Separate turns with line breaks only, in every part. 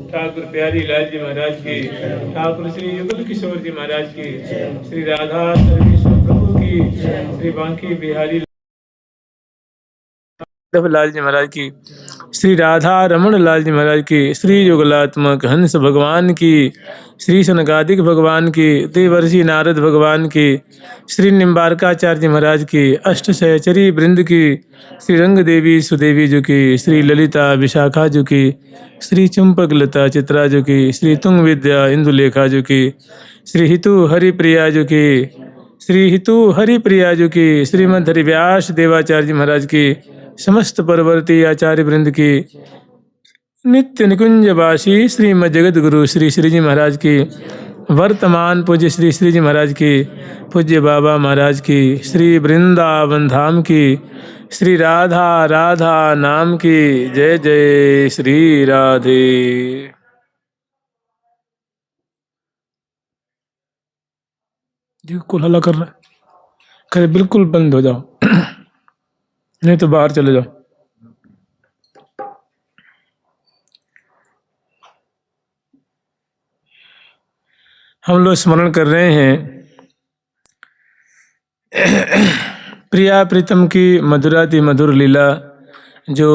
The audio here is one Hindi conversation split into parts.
ठाकुर प्यारी लाल जी महाराज की, ठाकुर श्री युगल किशोर जी महाराज की, श्री राधा सर्वेश्वर प्रभु की, श्री बांकी बिहारी लाल जी महाराज की, श्री राधा रमण लाल जी महाराज की, श्री युगलात्मक हंस भगवान की, श्री सनकादिक भगवान की, देवर्षि नारद भगवान की, श्री निम्बारकाचार्य महाराज की, अष्ट सहचरी वृंद की, श्री रंग देवी सुदेवी जी की, श्री ललिता विशाखा जी की, श्री चंपक लता चित्रा जी की, श्री तुंग विद्या इंदुलेखा जी की, श्री हितु हरिप्रिया जी की, श्री हितु हरिप्रिया जी की, श्रीमद हरिव्यास देवाचार्य महाराज की, समस्त परवर्ती आचार्य वृंद की, नित्य निकुंजवासी श्रीमद जगत गुरु श्री श्री जी महाराज की, वर्तमान पूज्य श्री श्री जी महाराज की, पूज्य बाबा महाराज की, श्री वृंदावन धाम की, श्री राधा राधा नाम की, जय जय श्री राधे। देखो हल्ला कर रहा है, करे बिल्कुल बंद हो जाओ नहीं तो बाहर चले जाओ। हम लोग स्मरण कर रहे हैं प्रिया प्रीतम की मधुराति मधुर लीला जो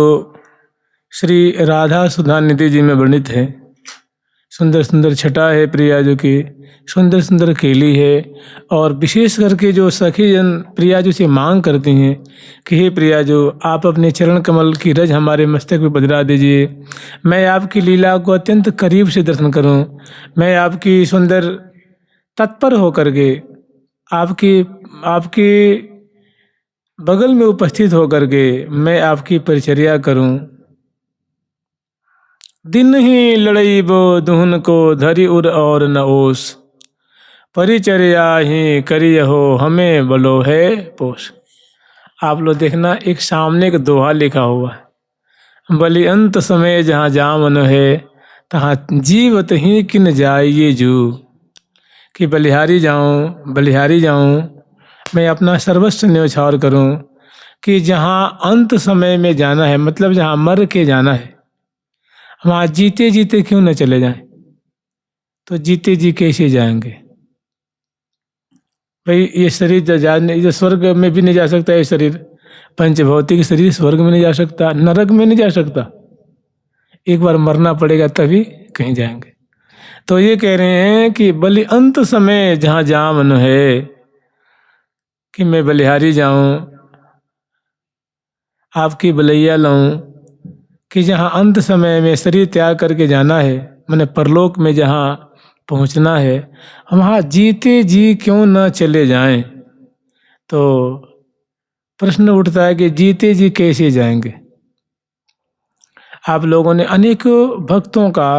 श्री राधा सुधा निधि जी में वर्णित है। सुंदर सुंदर छटा है प्रिया जो की, सुंदर सुंदर केली है, और विशेष करके जो सखी जन प्रिया जो से मांग करती हैं कि हे प्रिया जो आप अपने चरण कमल की रज हमारे मस्तक पे बजरा दीजिए, मैं आपकी लीला को अत्यंत करीब से दर्शन करूं, मैं आपकी सुंदर तत्पर होकर के आपके बगल में उपस्थित होकर के मैं आपकी परिचर्या करूं। दिन ही लड़ई बो दुहन को धरी उर और न ओस, परिचर्या ही करी हो हमें बलो है पोष। आप लोग देखना, एक सामने एक दोहा लिखा हुआ है, बलि अंत समय जहाँ जामन है तहाँ जीवत ही किन जाइए जू, कि बलिहारी जाऊं मैं अपना सर्वस्व न्यौछावर करूं, कि जहाँ अंत समय में जाना है, मतलब जहाँ मर के जाना है, वहाँ जीते जीते क्यों न चले जाएं। तो जीते जी कैसे जाएंगे भाई, ये शरीर जो स्वर्ग में भी नहीं जा सकता, ये शरीर पंचभौतिक शरीर स्वर्ग में नहीं जा सकता, नरक में नहीं जा सकता, एक बार मरना पड़ेगा तभी कहीं जाएंगे। तो ये कह रहे हैं कि बलि अंत समय जहाँ जामन है, कि मैं बलिहारी जाऊं, आपकी बलैया लाऊं, कि जहाँ अंत समय में शरीर त्याग करके जाना है, मैंने परलोक में जहाँ पहुँचना है, वहाँ जीते जी क्यों न चले जाएं। तो प्रश्न उठता है कि जीते जी कैसे जाएंगे। आप लोगों ने अनेकों भक्तों का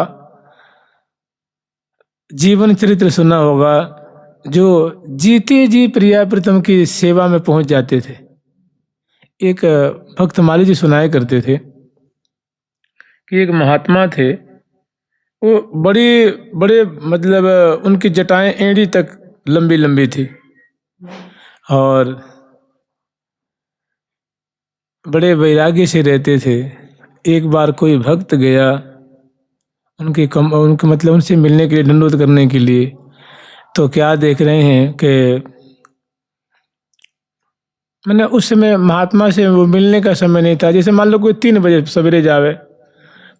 जीवन चरित्र सुना होगा जो जीते जी प्रिया प्रीतम की सेवा में पहुंच जाते थे। एक भक्त माली जी सुनाया करते थे कि एक महात्मा थे, वो बड़े मतलब उनकी जटाएं एड़ी तक लंबी लंबी थी, और बड़े वैराग्य से रहते थे। एक बार कोई भक्त गया उनके मतलब उनसे मिलने के लिए, दंडोत करने के लिए। तो क्या देख रहे हैं कि मैंने उस समय महात्मा से वो मिलने का समय नहीं था। जैसे मान लो कोई 3 बजे सवेरे जावे,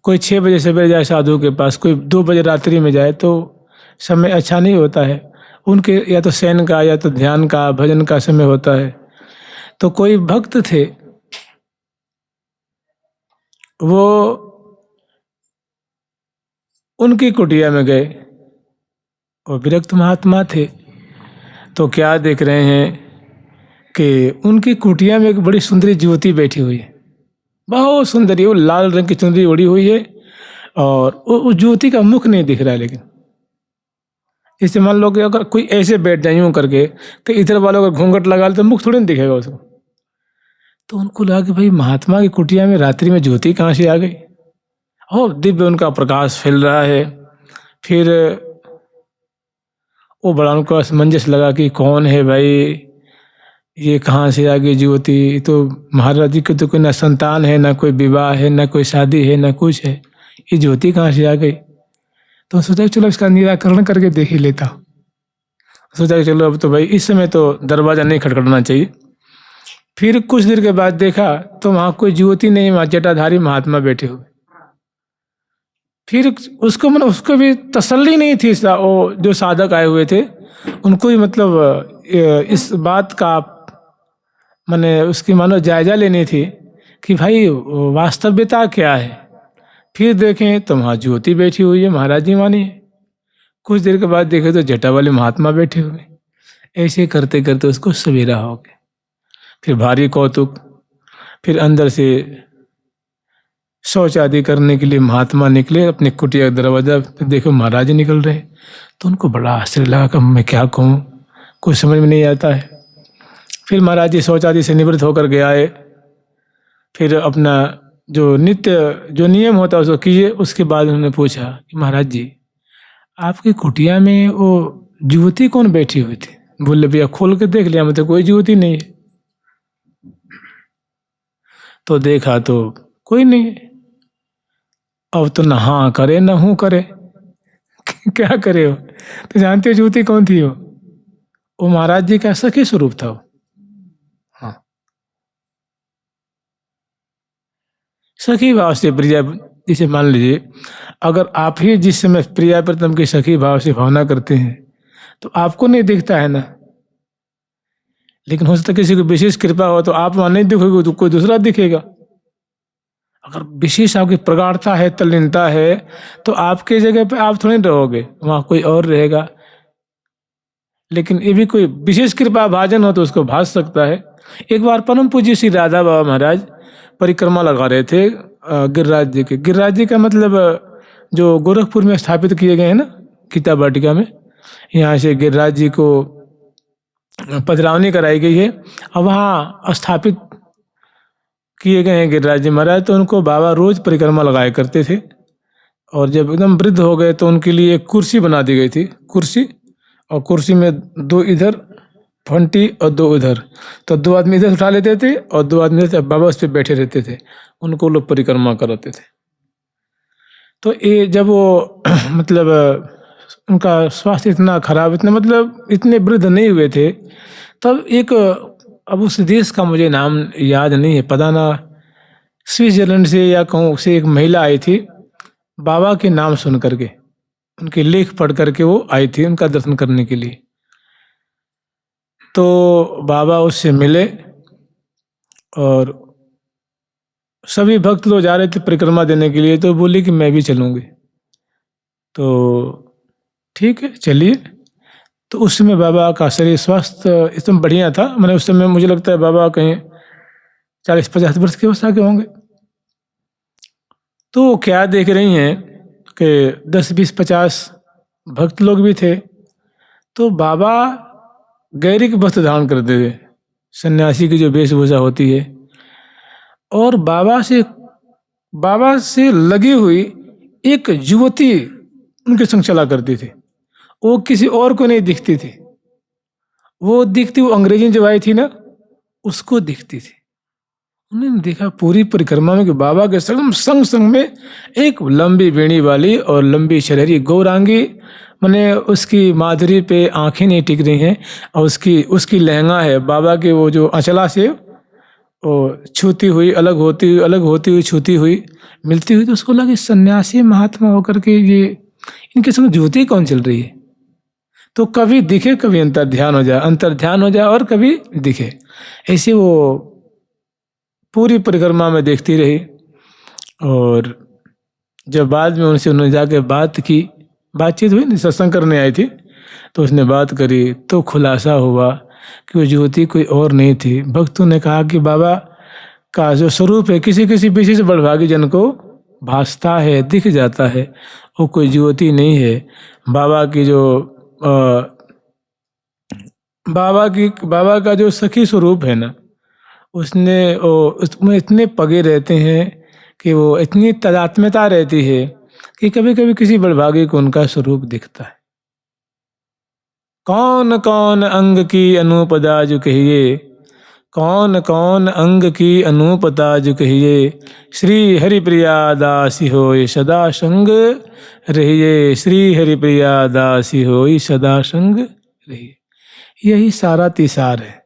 कोई 6 बजे सवेरे जाए साधु के पास, कोई 2 बजे रात्रि में जाए, तो समय अच्छा नहीं होता है। उनके या तो शयन का या तो ध्यान का भजन का समय होता है। तो कोई भक्त थे, वो उनकी कुटिया में गए और विरक्त महात्मा थे। तो क्या देख रहे हैं कि उनकी कुटिया में एक बड़ी सुंदरी युवती बैठी हुई है, बहुत सुंदरी, वो लाल रंग की चुनरी ओढ़ी हुई है और उस युवती का मुख नहीं दिख रहा है। लेकिन जैसे मान लो कि अगर कोई ऐसे बैठ जाए यूं करके, तो इधर वालों अगर घूंघट लगा ले तो मुख थोड़ी नहीं दिखेगा उसको। तो उनको लगा कि भाई महात्मा की कुटिया में रात्रि में ज्योति कहाँ से आ गई, और दिव्य उनका प्रकाश फैल रहा है। फिर वो बड़ा उनको असमंजस लगा कि कौन है भाई, ये कहाँ से आ गई ज्योति। तो महाराज जी को तो कोई ना संतान है, ना कोई विवाह है, ना कोई शादी है, ना कुछ है, ये ज्योति कहाँ से आ गई। तो सोचा कि चलो इसका निराकरण करके देख ही लेता हूँ। सोचा कि चलो अब तो भाई इस समय तो दरवाजा नहीं खटखटाना चाहिए। फिर कुछ देर के बाद देखा तो वहाँ कोई ज्योति नहीं, वहाँ जटाधारी महात्मा बैठे हुए। फिर उसको भी तसल्ली नहीं थी। वो जो साधक आए हुए थे उनको भी मतलब इस बात का मैंने उसकी मानो जायजा लेनी थी कि भाई वास्तविकता क्या है। फिर देखें तो वहाँ ज्योति बैठी हुई है, महाराज जी मानी है। कुछ देर के बाद देखे तो जटा वाले महात्मा बैठे हुए। ऐसे करते करते उसको सवेरा हो गया। फिर भारी कौतुक, फिर अंदर से शौच आदि करने के लिए महात्मा निकले अपने कुटिया दरवाजा पे, देखो महाराज जी निकल रहे। तो उनको बड़ा आश्चर्य लगा कि मैं क्या कहूँ, कुछ समझ में नहीं आता है। फिर महाराज जी शौच आदि से निवृत्त होकर के आए। फिर अपना जो नित्य जो नियम होता है उसको किए। उसके बाद उन्होंने पूछा कि महाराज जी आपकी कुटिया में वो युवती कौन बैठी हुई थी। बोले भैया खोल के देख लिया, मतलब कोई युवती नहीं है। तो देखा तो कोई नहीं है। अब तो ना हाँ करे ना हूँ करे क्या करे हो। तो जानते हो युवती कौन थी वो महाराज जी का सखी स्वरूप था वो। हाँ, सखी भाव से प्रिया, जिसे मान लीजिए अगर आप ही जिस समय प्रिया प्रीतम की सखी भाव से भावना करते हैं तो आपको नहीं दिखता है ना। लेकिन हो सकता है किसी को विशेष कृपा हो तो आप वहां नहीं दिखोगे तो कोई दूसरा दिखेगा। अगर विशेष आपकी प्रगाढ़ता है, तल्लीनता है, तो आपके जगह पे आप थोड़ी रहोगे, वहां कोई और रहेगा। लेकिन ये भी कोई विशेष कृपा भाजन हो तो उसको भाज सकता है। एक बार परम पूज्य श्री राधा बाबा महाराज परिक्रमा लगा रहे थे गिरिराज जी के। गिरिराज जी का मतलब जो गोरखपुर में स्थापित किए गए हैं ना गीता वाटिका में, यहाँ से गिरिराज जी को पधरावनी कराई गई है और वहाँ स्थापित किए गए हैं गिरिराज जी महाराज। तो उनको बाबा रोज परिक्रमा लगाया करते थे। और जब एकदम वृद्ध हो गए तो उनके लिए एक कुर्सी बना दी गई थी, कुर्सी, और कुर्सी में 2 इधर फंटी और 2 उधर। तो 2 आदमी इधर उठा लेते थे और 2 आदमी इधर, बाबा उस पर बैठे रहते थे, उनको लोग परिक्रमा कराते थे। तो ये जब वो मतलब उनका स्वास्थ्य इतना खराब, इतना मतलब इतने वृद्ध नहीं हुए थे, तब एक अब उस देश का मुझे नाम याद नहीं है, पता ना स्विट्जरलैंड से या कहूँ से एक महिला आई थी बाबा के नाम सुन करके, उनके लेख पढ़ करके वो आई थी उनका दर्शन करने के लिए। तो बाबा उससे मिले और सभी भक्त लोग जा रहे थे परिक्रमा देने के लिए, तो बोली कि मैं भी चलूँगी। तो ठीक है चलिए। तो उस समय बाबा का शरीर स्वास्थ्य एकदम बढ़िया था। मैंने उस समय मुझे लगता है बाबा कहीं 40-50 वर्ष के अवस्था के होंगे। तो क्या देख रही हैं कि 10-20-50 भक्त लोग भी थे। तो बाबा गैरिक वस्त्र धारण करते थे, सन्यासी की जो वेशभूषा होती है, और बाबा से लगी हुई एक युवती उनके संग चला करती थी। वो किसी और को नहीं दिखती थी, वो दिखती, वो अंग्रेजी जो आई थी ना, उसको दिखती थी। उन्होंने देखा पूरी परिक्रमा में कि बाबा के संग संग संग में एक लंबी बेणी वाली और लंबी शरीरी गौरांगी, मैंने उसकी माधुरी पे आंखें नहीं टिक रही हैं, और उसकी लहंगा है बाबा के, वो जो अंचला से वो छूती हुई, अलग होती हुई, छूती हुई, मिलती हुई, तो उसको लगा इस सन्यासी महात्मा होकर के ये इनके संग ज्योति कौन चल रही है। तो कभी दिखे, कभी अंतर ध्यान हो जाए और कभी दिखे। ऐसे वो पूरी परिक्रमा में देखती रही। और जब बाद में उन्होंने जाके बातचीत हुई ना, सत्संग करने आई थी, तो उसने बात करी तो खुलासा हुआ कि वो ज्योति कोई और नहीं थी। भक्तों ने कहा कि बाबा का जो स्वरूप है किसी किसी विशेष बड़भागी जन को भासता है, दिख जाता है, वो कोई ज्योति नहीं है। बाबा की जो बाबा का जो सखी स्वरूप है ना, उसमें इतने पगे रहते हैं कि वो इतनी तादात्म्यता रहती है कि कभी कभी किसी बड़भागी को उनका स्वरूप दिखता है। कौन कौन अंग की अनुपदा जो कहिए, कौन कौन अंग की अनुपता जो कहिए, श्री हरिप्रिया दासी होय सदा संग रहिए, श्री हरिप्रिया दासी होय सदा संग रहिए। यही सारा तिसार है।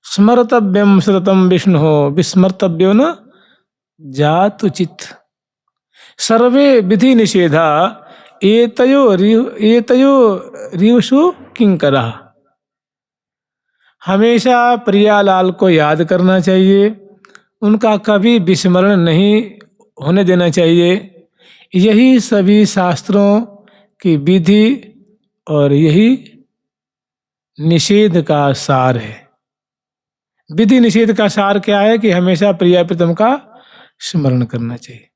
स्मर्तव्यम श्रुतम विष्णु हो, विस्मर्तव्यो न जातुचित, सर्वे विधि निषेधा एतयो रिवसु किंकरा। हमेशा प्रियालाल को याद करना चाहिए, उनका कभी विस्मरण नहीं होने देना चाहिए। यही सभी शास्त्रों की विधि और यही निषेध का सार है। विधि निषेध का सार क्या है कि हमेशा प्रिया प्रीतम का स्मरण करना चाहिए।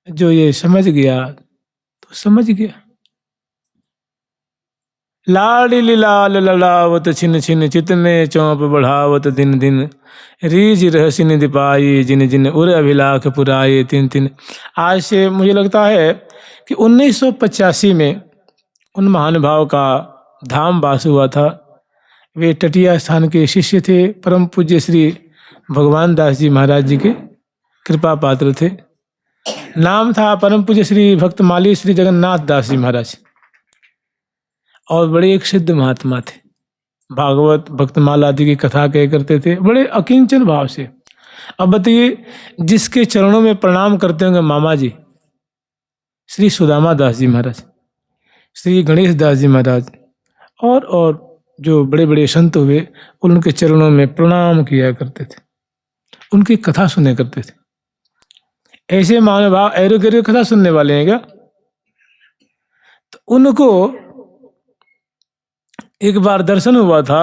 जो ये समझ गया तो समझ गया। लाड़ी लाल ललावत छिन छिन, चित में चौंप बढ़ावत दिन दिन, रीज रहसिन दिपाई जिन जिन, उर अभिलाख पुराए तिन तिन। आज से मुझे लगता है कि 1985 में उन महानुभाव का धाम वास हुआ था। वे टटिया स्थान के शिष्य थे, परम पूज्य श्री भगवान दास जी महाराज जी के कृपा पात्र थे। नाम था परम पूज्य श्री भक्तमाली श्री जगन्नाथ दास जी महाराज, और बड़े एक सिद्ध महात्मा थे। भागवत भक्तमाला आदि की कथा कह करते थे, बड़े अकिंचन भाव से। अब बताइए, जिसके चरणों में प्रणाम करते होंगे मामा जी, श्री सुदामा दास जी महाराज, श्री गणेश दास जी महाराज, और जो बड़े बड़े संत हुए, उनके चरणों में प्रणाम किया करते थे, उनकी कथा सुने करते थे। ऐसे महानुभाव ऐरो गैरो कथा सुनने वाले हैं क्या? तो उनको एक बार दर्शन हुआ था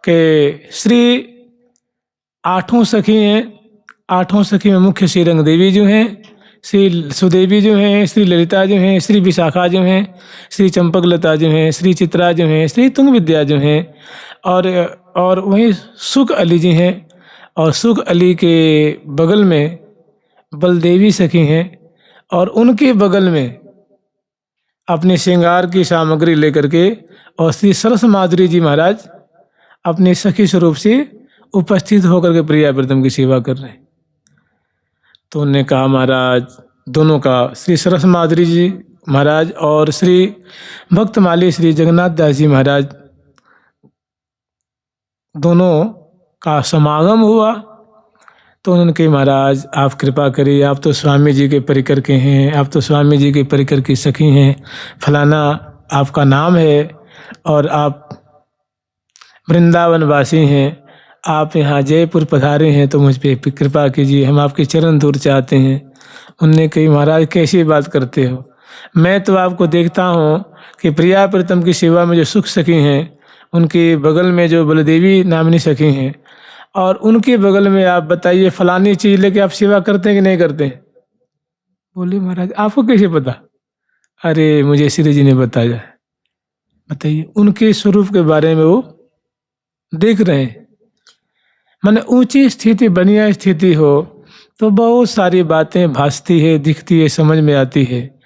कि श्री आठों सखी हैं, आठों सखी में मुख्य श्री रंग देवी जो हैं, श्री सुदेवी जो हैं, श्री ललिता जो हैं, श्री विशाखा जो हैं, श्री चंपकलता जो हैं, श्री चित्रा जो हैं, श्री तुंग विद्या जो हैं, और वहीं सुख अली जी हैं, और सुख अली के बगल में बलदेवी सखी हैं, और उनके बगल में अपने श्रृंगार की सामग्री लेकर के और श्री सरस माधुरी जी महाराज अपने सखी स्वरूप से उपस्थित होकर के प्रिया प्रीतम की सेवा कर रहे हैं। तो उन्होंने कहा महाराज, दोनों का, श्री सरस माधुरी जी महाराज और श्री भक्तमाली श्री जगन्नाथ दास जी महाराज, दोनों का समागम हुआ। तो उन्होंने कहा महाराज आप कृपा करिए, आप तो स्वामी जी के परिकर के हैं, आप तो स्वामी जी के परिकर की सखी हैं, फलाना आपका नाम है और आप वृंदावन वासी हैं, आप यहाँ जयपुर पधारे हैं, तो मुझ पे कृपा कीजिए, हम आपके चरण धूल चाहते हैं। उनने कही महाराज कैसी बात करते हो, मैं तो आपको देखता हूँ कि प्रिया प्रीतम की सेवा में जो सुख सखी हैं, उनके बगल में जो बलदेवी नामिनी सखी हैं, और उनके बगल में आप बताइए फलानी चीज़ लेके आप सेवा करते हैं कि नहीं करते हैं? बोले महाराज आपको कैसे पता? अरे मुझे श्री जी ने बताया। बताइए, उनके स्वरूप के बारे में वो देख रहे हैं। माने ऊंची स्थिति, बढ़िया स्थिति हो तो बहुत सारी बातें भासती है, दिखती है, समझ में आती है।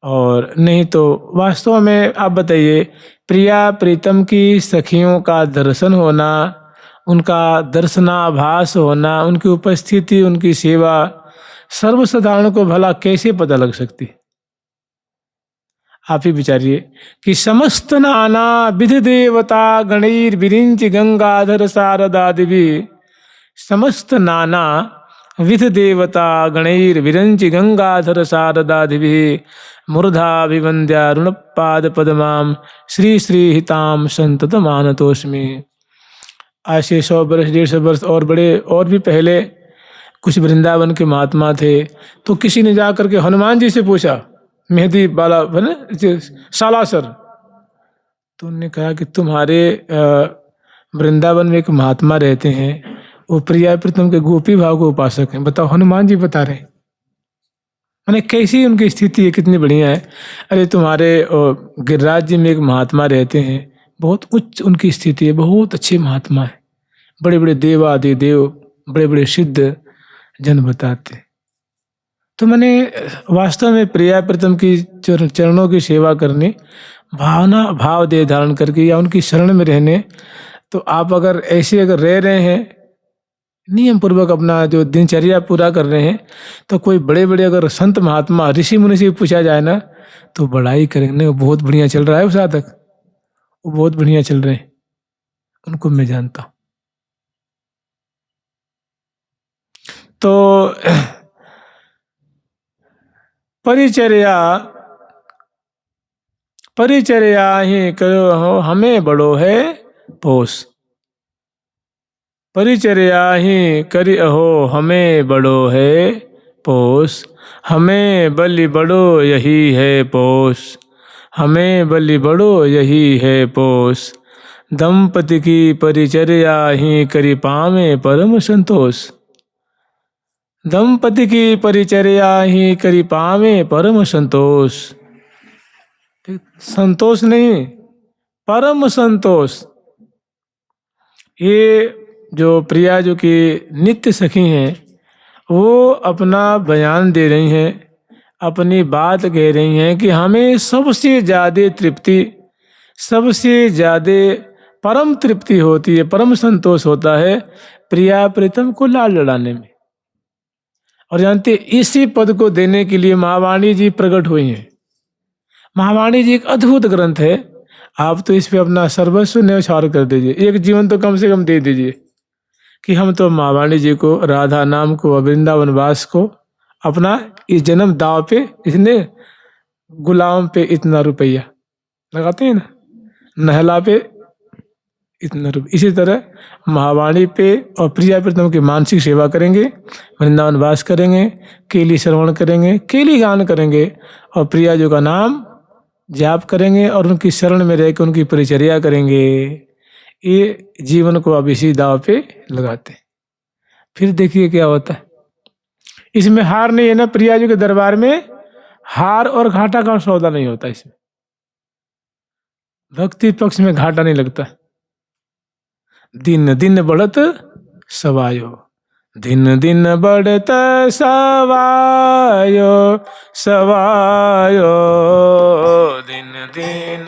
और नहीं तो वास्तव में आप बताइए, प्रिया प्रीतम की सखियों का दर्शन होना, उनका दर्शनाभास होना, उनकी उपस्थिति, उनकी सेवा सर्वसाधारण को भला कैसे पता लग सकती? आप ही विचारिए कि समस्त नाना विधि देवता गणैर विरिंच गंगाधर शारदा देवी, समस्त नाना विध देवता गणैर विरंच गंगाधर शारदा देवी मूर्धाभिवंद्या पाद पद्माम श्री श्री हिताम संतत मानतोस्मि। आज से 100 वर्ष 150 वर्ष और बड़े और भी पहले कुछ वृंदावन के महात्मा थे, तो किसी ने जाकर के हनुमान जी से पूछा, मेहंदी वाला सालासर, तो उन्होंने कहा कि तुम्हारे वृंदावन में एक महात्मा रहते हैं, वो प्रिया प्रीतम के गोपी भाव को उपासक हैं। बताओ, हनुमान जी बता रहे हैं। मैंने कैसी उनकी स्थिति है, कितनी बढ़िया है। अरे तुम्हारे गिरिराज जी में एक महात्मा रहते हैं, बहुत उच्च उनकी स्थिति है, बहुत अच्छे महात्मा है, बड़े बड़े देवादि देव, बड़े बड़े सिद्ध जन बताते। तो मैंने वास्तव में प्रिया प्रीतम की चरणों की सेवा करने, भावना भाव दे धारण करके या उनकी शरण में रहने, तो आप अगर ऐसे अगर रह रहे हैं नियम पूर्वक अपना जो दिनचर्या पूरा कर रहे हैं, तो कोई बड़े बड़े अगर संत महात्मा ऋषि मुनि से पूछा जाए ना, तो बड़ाई करेंगे, वो बहुत बढ़िया चल रहा है, वो साधक वो बहुत बढ़िया चल रहे हैं, उनको मैं जानता हूँ। तो परिचर्या ही करो हो हमें बड़ो है पोस, परिचर्या ही करी अहो हमें बड़ो है पोस, हमें बलि बड़ो यही है पोस, हमें बलि बड़ो यही है पोस, दंपति की परिचर्या ही करी पावे परम संतोष, दंपति की परिचर्या ही करी पावे परम संतोष। संतोष नहीं, परम संतोष। ये जो प्रिया जो की नित्य सखी हैं, वो अपना बयान दे रही हैं, अपनी बात कह रही हैं कि हमें सबसे ज़्यादा तृप्ति, सबसे ज़्यादा परम तृप्ति होती है, परम संतोष होता है प्रिया प्रीतम को लाल लड़ाने में। और जानते, इसी पद को देने के लिए महावाणी जी प्रकट हुई हैं। महावाणी जी एक अद्भुत ग्रंथ है, आप तो इस पे अपना सर्वस्व न्यौछावर कर दीजिए, एक जीवन तो कम से कम दे दीजिए कि हम तो महावाणी जी को, राधा नाम को, वृंदावन वास को अपना इस जन्म दाव पे, इसने गुलाम पे इतना रुपया लगाते हैं ना, नहला पे इतना रुपया, इसी तरह महावाणी पे और प्रिया प्रीतम की मानसिक सेवा करेंगे, वृंदावन वास करेंगे, केली श्रवण करेंगे, केली गान करेंगे और प्रिया जी का नाम जाप करेंगे और उनकी शरण में रहकर उनकी परिचर्या करेंगे। ये जीवन को अब इसी दाव पे लगाते हैं। फिर देखिए क्या होता है। इसमें हार नहीं है ना, प्रिया जी के दरबार में हार और घाटा का सौदा नहीं होता। इसमें भक्ति पक्ष में घाटा नहीं लगता। दिन दिन बढ़त सवायो, दिन दिन बढ़त सवायो, सवायो दिन दिन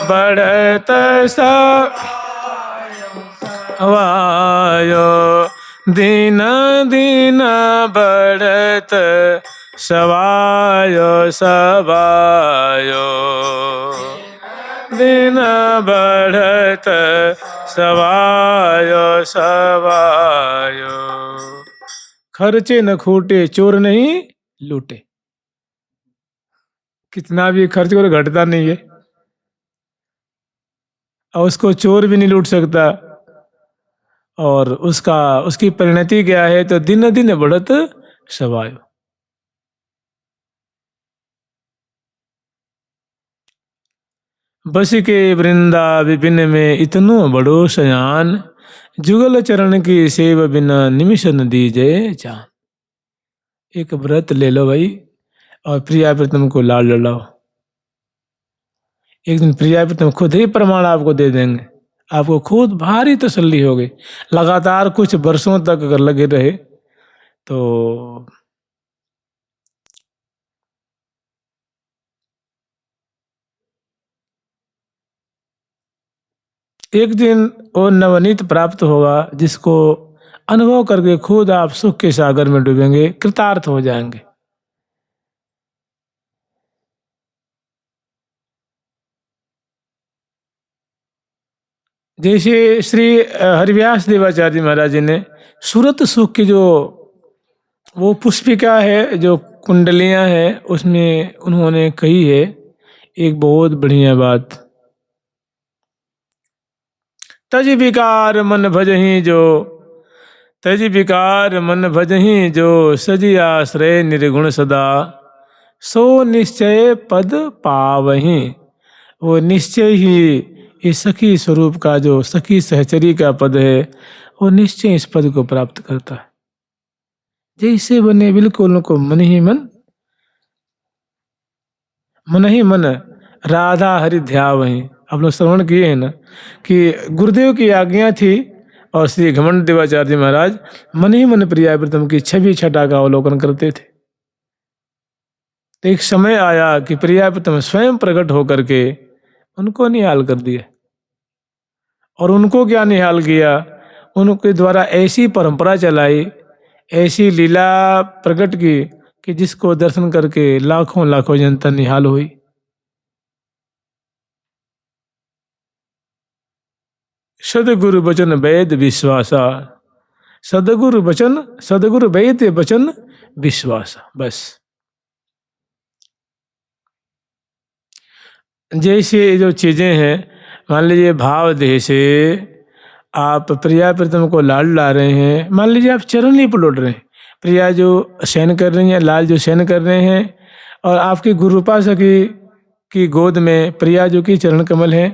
बढ़त सवायो, दिन दिन बढ़त सवायो, सवायो दिन बढ़त सवायो, सवायो। खर्चे न खूटे चोर नहीं लूटे। कितना भी खर्च करो घटता नहीं है, और उसको चोर भी नहीं लूट सकता। और उसकी परिणति क्या है, तो दिन दिन बढ़त सवायो। बस के वृंदा विपिन में इतनो बड़ो शयान, जुगल चरण की सेव बिना निमिष न दीजे जान। एक व्रत ले लो भाई और प्रिया प्रीतम को लाल लड़ाओ। एक दिन प्रिया प्रीतम खुद ही प्रमाण आपको दे देंगे, आपको खुद भारी तसल्ली होगी। लगातार कुछ वर्षों तक अगर लगे रहे तो एक दिन वो नवनीत प्राप्त होगा जिसको अनुभव करके खुद आप सुख के सागर में डूबेंगे, कृतार्थ हो जाएंगे। जैसे श्री हरिव्यास देवाचार्य महाराज जी ने सूरत सुख की जो वो पुष्पिका है, जो कुंडलियां हैं, उसमें उन्होंने कही है एक बहुत बढ़िया बात। तज विकार मन भजहि जो, तज विकार मन भजहि जो, सजी आश्रय निर्गुण सदा, सो निश्चय पद पावहि। वो निश्चय ही इस सखी स्वरूप का जो सखी सहचरी का पद है, वो निश्चय इस पद को प्राप्त करता है। जैसे बने बिल्कुल उनको मन ही मन, मन ही मन राधा हरि ध्यावहि। आप लोग श्रवण किए हैं ना कि गुरुदेव की आज्ञा थी और श्री घमंड देवाचार्य महाराज मन ही मन प्रिया प्रीतम की छवि छटा का अवलोकन करते थे। तो एक समय आया कि प्रिया प्रीतम स्वयं प्रकट होकर के उनको निहाल कर दिया। और उनको क्या निहाल किया, उनके द्वारा ऐसी परंपरा चलाई, ऐसी लीला प्रकट की कि जिसको दर्शन करके लाखों लाखों जनता निहाल हुई। सदगुरु वचन वेद विश्वासा, सदगुरु वचन, सदगुरु वेद वचन विश्वासा। बस जैसे जो चीजें हैं, मान लीजिए भाव देह से आप प्रिया प्रीतम को लाल ला रहे हैं, मान लीजिए आप चरण नहीं पलट रहे हैं, प्रिया जो शयन कर रही हैं, लाल जो शयन कर रहे हैं, और आपकी गुरुपा सखी की गोद में प्रिया जो की चरण कमल है,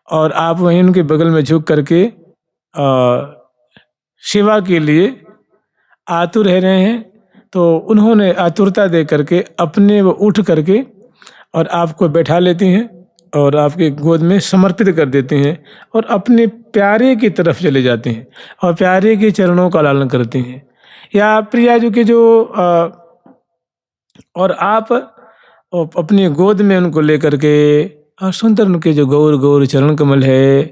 और आप वहीं उनके बगल में झुक करके सेवा के लिए आतुर रह रहे हैं, तो उन्होंने आतुरता दे करके अपने वो उठ करके और आपको बैठा लेती हैं और आपके गोद में समर्पित कर देती हैं और अपने प्यारे की तरफ चले जाते हैं और प्यारे के चरणों का लालन करती हैं। या प्रिया जी के जो और आप अपनी गोद में उनको लेकर के और सुंदर उनके जो गौर गौर चरण कमल है,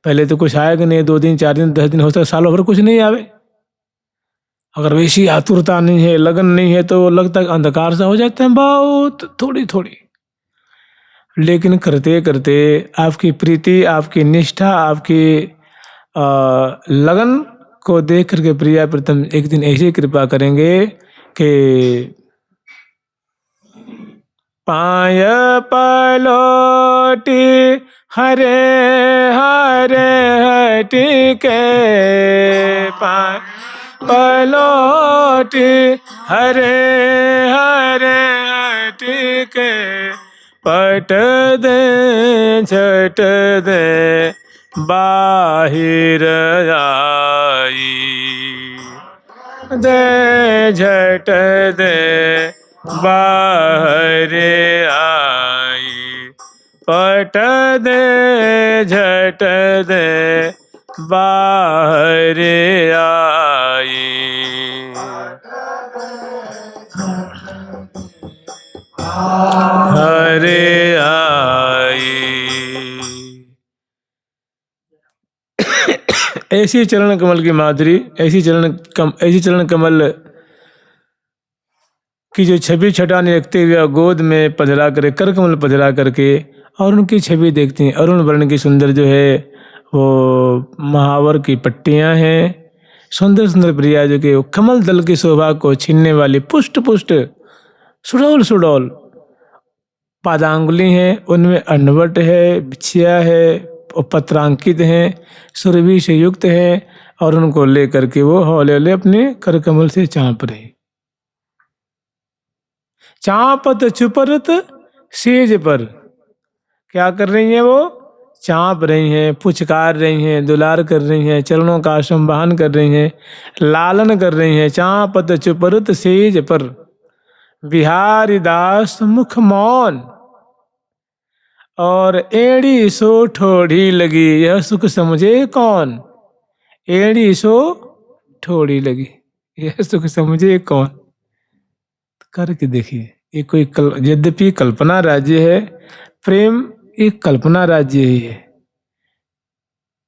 पहले तो कुछ आएगा नहीं, 2 दिन 4 दिन 10 दिन हो सकता, सालों भर कुछ नहीं आवे। अगर वैसी आतुरता नहीं है, लगन नहीं है, तो लगता है अंधकार सा हो जाते हैं बहुत थोड़ी थोड़ी। लेकिन करते करते आपकी प्रीति, आपकी निष्ठा, आपकी लगन को देख करके प्रिया प्रीतम एक दिन ऐसी कृपा करेंगे कि पाय पलोटी हरे हरे हटि के, पाय पलोटी हरे हरे हटि के, पट दे झट दे बाहिर आई, दे झट दे बाहर आई, पट दे झट दे बाहर आई। हरे आई। ऐसी चरण कमल की माधुरी, ऐसी चरण कमल की जो छवि छटाने रखते हुए गोद में पधरा करे, कर कमल पधरा करके और उनकी छवि देखते हैं। अरुण वर्ण की सुंदर जो है वो महावर की पट्टियां हैं, सुंदर सुंदर प्रिया जो के कमल दल की शोभा को छीनने वाली पुष्ट पुष्ट सुडौल सुडौल पादांगुली हैं, उनमें अन्नवट है, बिछिया है, पत्रांकित हैं, सुरभि से युक्त हैं, और उनको ले करके वो हौले हौले अपने कर कमल से चाँप रही। चाँपत चुपरत सेज पर, क्या कर रही हैं वो? चाँप रही हैं, पुचकार रही हैं, दुलार कर रही हैं, चरणों का संवाहन कर रही हैं, लालन कर रही हैं। चाँपत चुपरत सेज पर, बिहारी दास मुख मौन, और एड़ी सो ठोड़ी लगी, यह सुख समझे कौन। एड़ी सो ठोड़ी लगी, यह सुख समझे कौन। करके देखिए, ये कोई यद्यपि कल्पना राज्य है, प्रेम एक कल्पना राज्य ही है।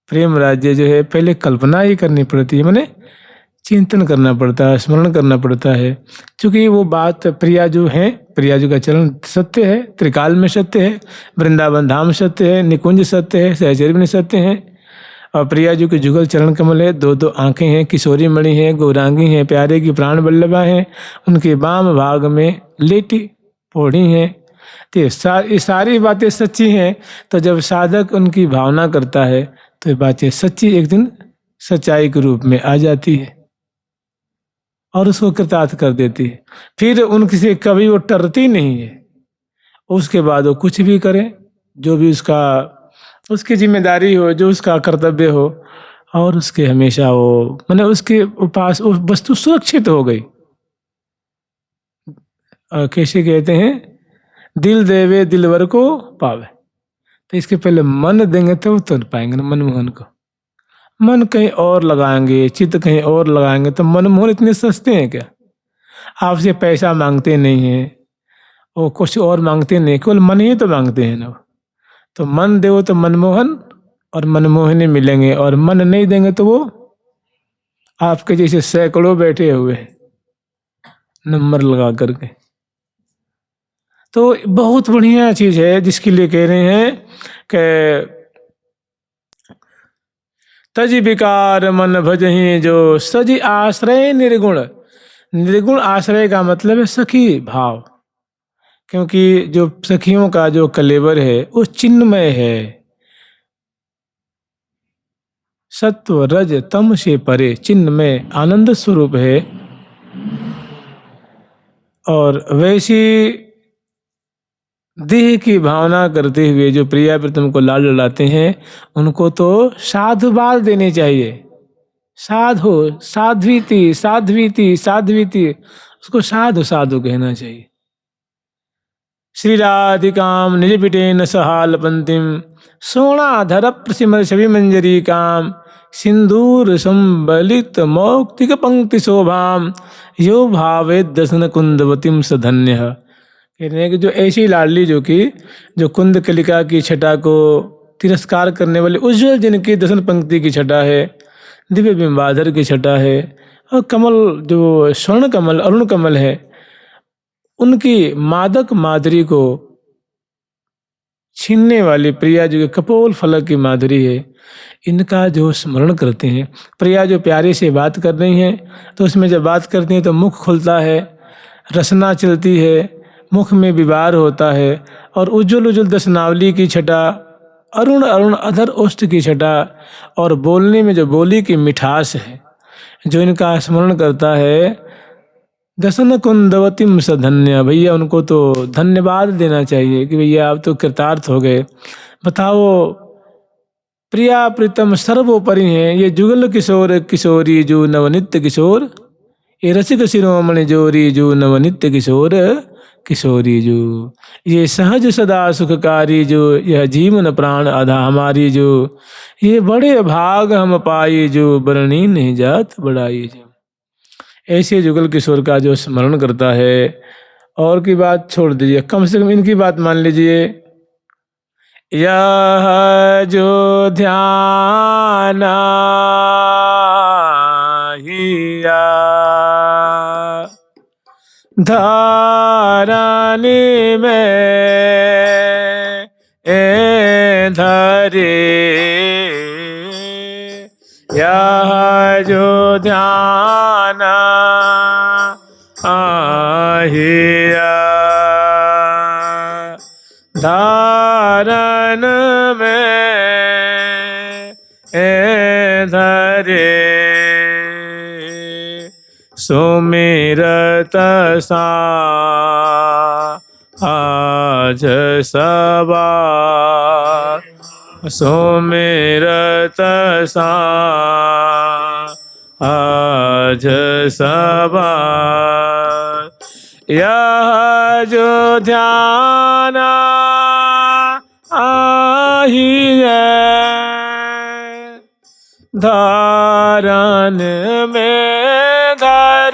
प्रेम राज्य जो है पहले कल्पना ही करनी पड़ती है, माने चिंतन करना पड़ता है, स्मरण करना पड़ता है। क्योंकि वो बात प्रियाजू है, प्रियाजू का चरण सत्य है, त्रिकाल में सत्य है, वृंदावन धाम सत्य है, निकुंज सत्य है, सहचर्य में सत्य है। और प्रियाजू के जुगल चरण कमल है, दो दो आंखें हैं, किशोरी मणि है, गौरांगी हैं, प्यारे की प्राण वल्लभा हैं, उनके वाम भाग में लेटी पौड़ी हैं। तो ये सारी बातें सच्ची हैं। तो जब साधक उनकी भावना करता है तो ये बातें सच्ची एक दिन सच्चाई के रूप में आ जाती है और उसको कृतार्थ कर देती है। फिर उनकी से कभी वो टरती नहीं है। उसके बाद वो कुछ भी करे, जो भी उसकी जिम्मेदारी हो, जो उसका कर्तव्य हो, और उसके हमेशा वो माने उसके पास वो वस्तु सुरक्षित हो गई। कैसे कहते हैं, दिल देवे दिलवर को पावे। तो इसके पहले मन देंगे तब तो पाएंगे ना मनमोहन को। मन कहीं और लगाएंगे, चित्त कहीं और लगाएंगे, तो मनमोहन इतने सस्ते हैं क्या। आपसे पैसा मांगते नहीं है, वो कुछ और मांगते नहीं, केवल मन ही तो मांगते हैं ना। तो मन दो तो मनमोहन और मनमोहनी मिलेंगे, और मन नहीं देंगे तो वो आपके जैसे सैकड़ों बैठे हुए हैं नंबर लगा करके। तो बहुत बढ़िया चीज है जिसके लिए कह रहे हैं कि तज विकार मन भजहि जो सजी आश्रय निर्गुण। निर्गुण आश्रय का मतलब है सखी भाव, क्योंकि जो सखियों का जो कलेवर है वो चिन्मय है, सत्व रज तम से परे चिन्मय आनंद स्वरूप है। और वैसी देह की भावना करते हुए जो प्रिया प्रीतम को लाल लड़ाते हैं, उनको तो साधुवाद देने चाहिए। साधु साध्वीति साध्वीति साध्वीति, उसको साधु साधु कहना चाहिए। श्री राधिकाम निज पिटेन सहाल पंतिम सोणाधर प्रसिमर छवि मंजरी काम सिंदूर संबलित मौक्तिक पंक्ति शोभाम यो भावे दसन कुंदवतीम सधन्य। कहते हैं कि जो ऐसी लाडली जो कुंद कलिका की छटा को तिरस्कार करने वाले उज्जवल जिनकी दसन पंक्ति की छटा है, दिव्य बिंबाधर की छटा है, और कमल जो स्वर्ण कमल अरुण कमल है, उनकी मादक माधुरी को छीनने वाली प्रिया जो कपोल फलक की माधुरी है, इनका जो स्मरण करते हैं। प्रिया जो प्यारे से बात कर रही हैं, तो उसमें जब बात करती हैं तो मुख खुलता है, रसना चलती है, मुख में विवार होता है, और उज्जवल उज्जवल दशनावली की छटा, अरुण अरुण अधर ओष्ठ की छटा, और बोलने में जो बोली की मिठास है, जो इनका स्मरण करता है। दसन कुंदवतीम सधन्य, भैया उनको तो धन्यवाद देना चाहिए कि भैया आप तो कृतार्थ हो गए। बताओ, प्रिया प्रीतम सर्वोपरि हैं, ये जुगल किशोर किशोरी जो नवनित्य किशोर, ये रसिक शिरोमणि जोरी जो नवनित्य किशोर किशोरी जो, ये सहज सदा सुखकारी जो, यह जीवन प्राण आधा हमारी जो, ये बड़े भाग हम पाई जो, बरनी नहीं जात बढ़ाई जो। ऐसे जुगल किशोर का जो स्मरण करता है, और की बात छोड़ दीजिए, कम से कम इनकी बात मान लीजिए। यह जो ध्यान हिया धारानी में धरे, यह जो ध्यान हिया धारन में धरे, सुमिरत आज सवार, सुमिरत आज सवार, यह जो ध्यान आही है धारन में धरे।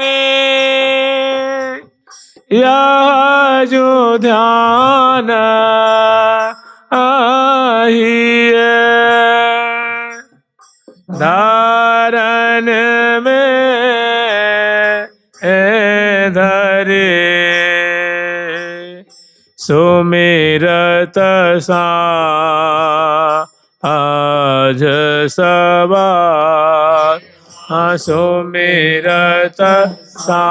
जो ध्यान आहिए, धारण में धरे, सुमिरत सा आज सवार, सुमिरत सा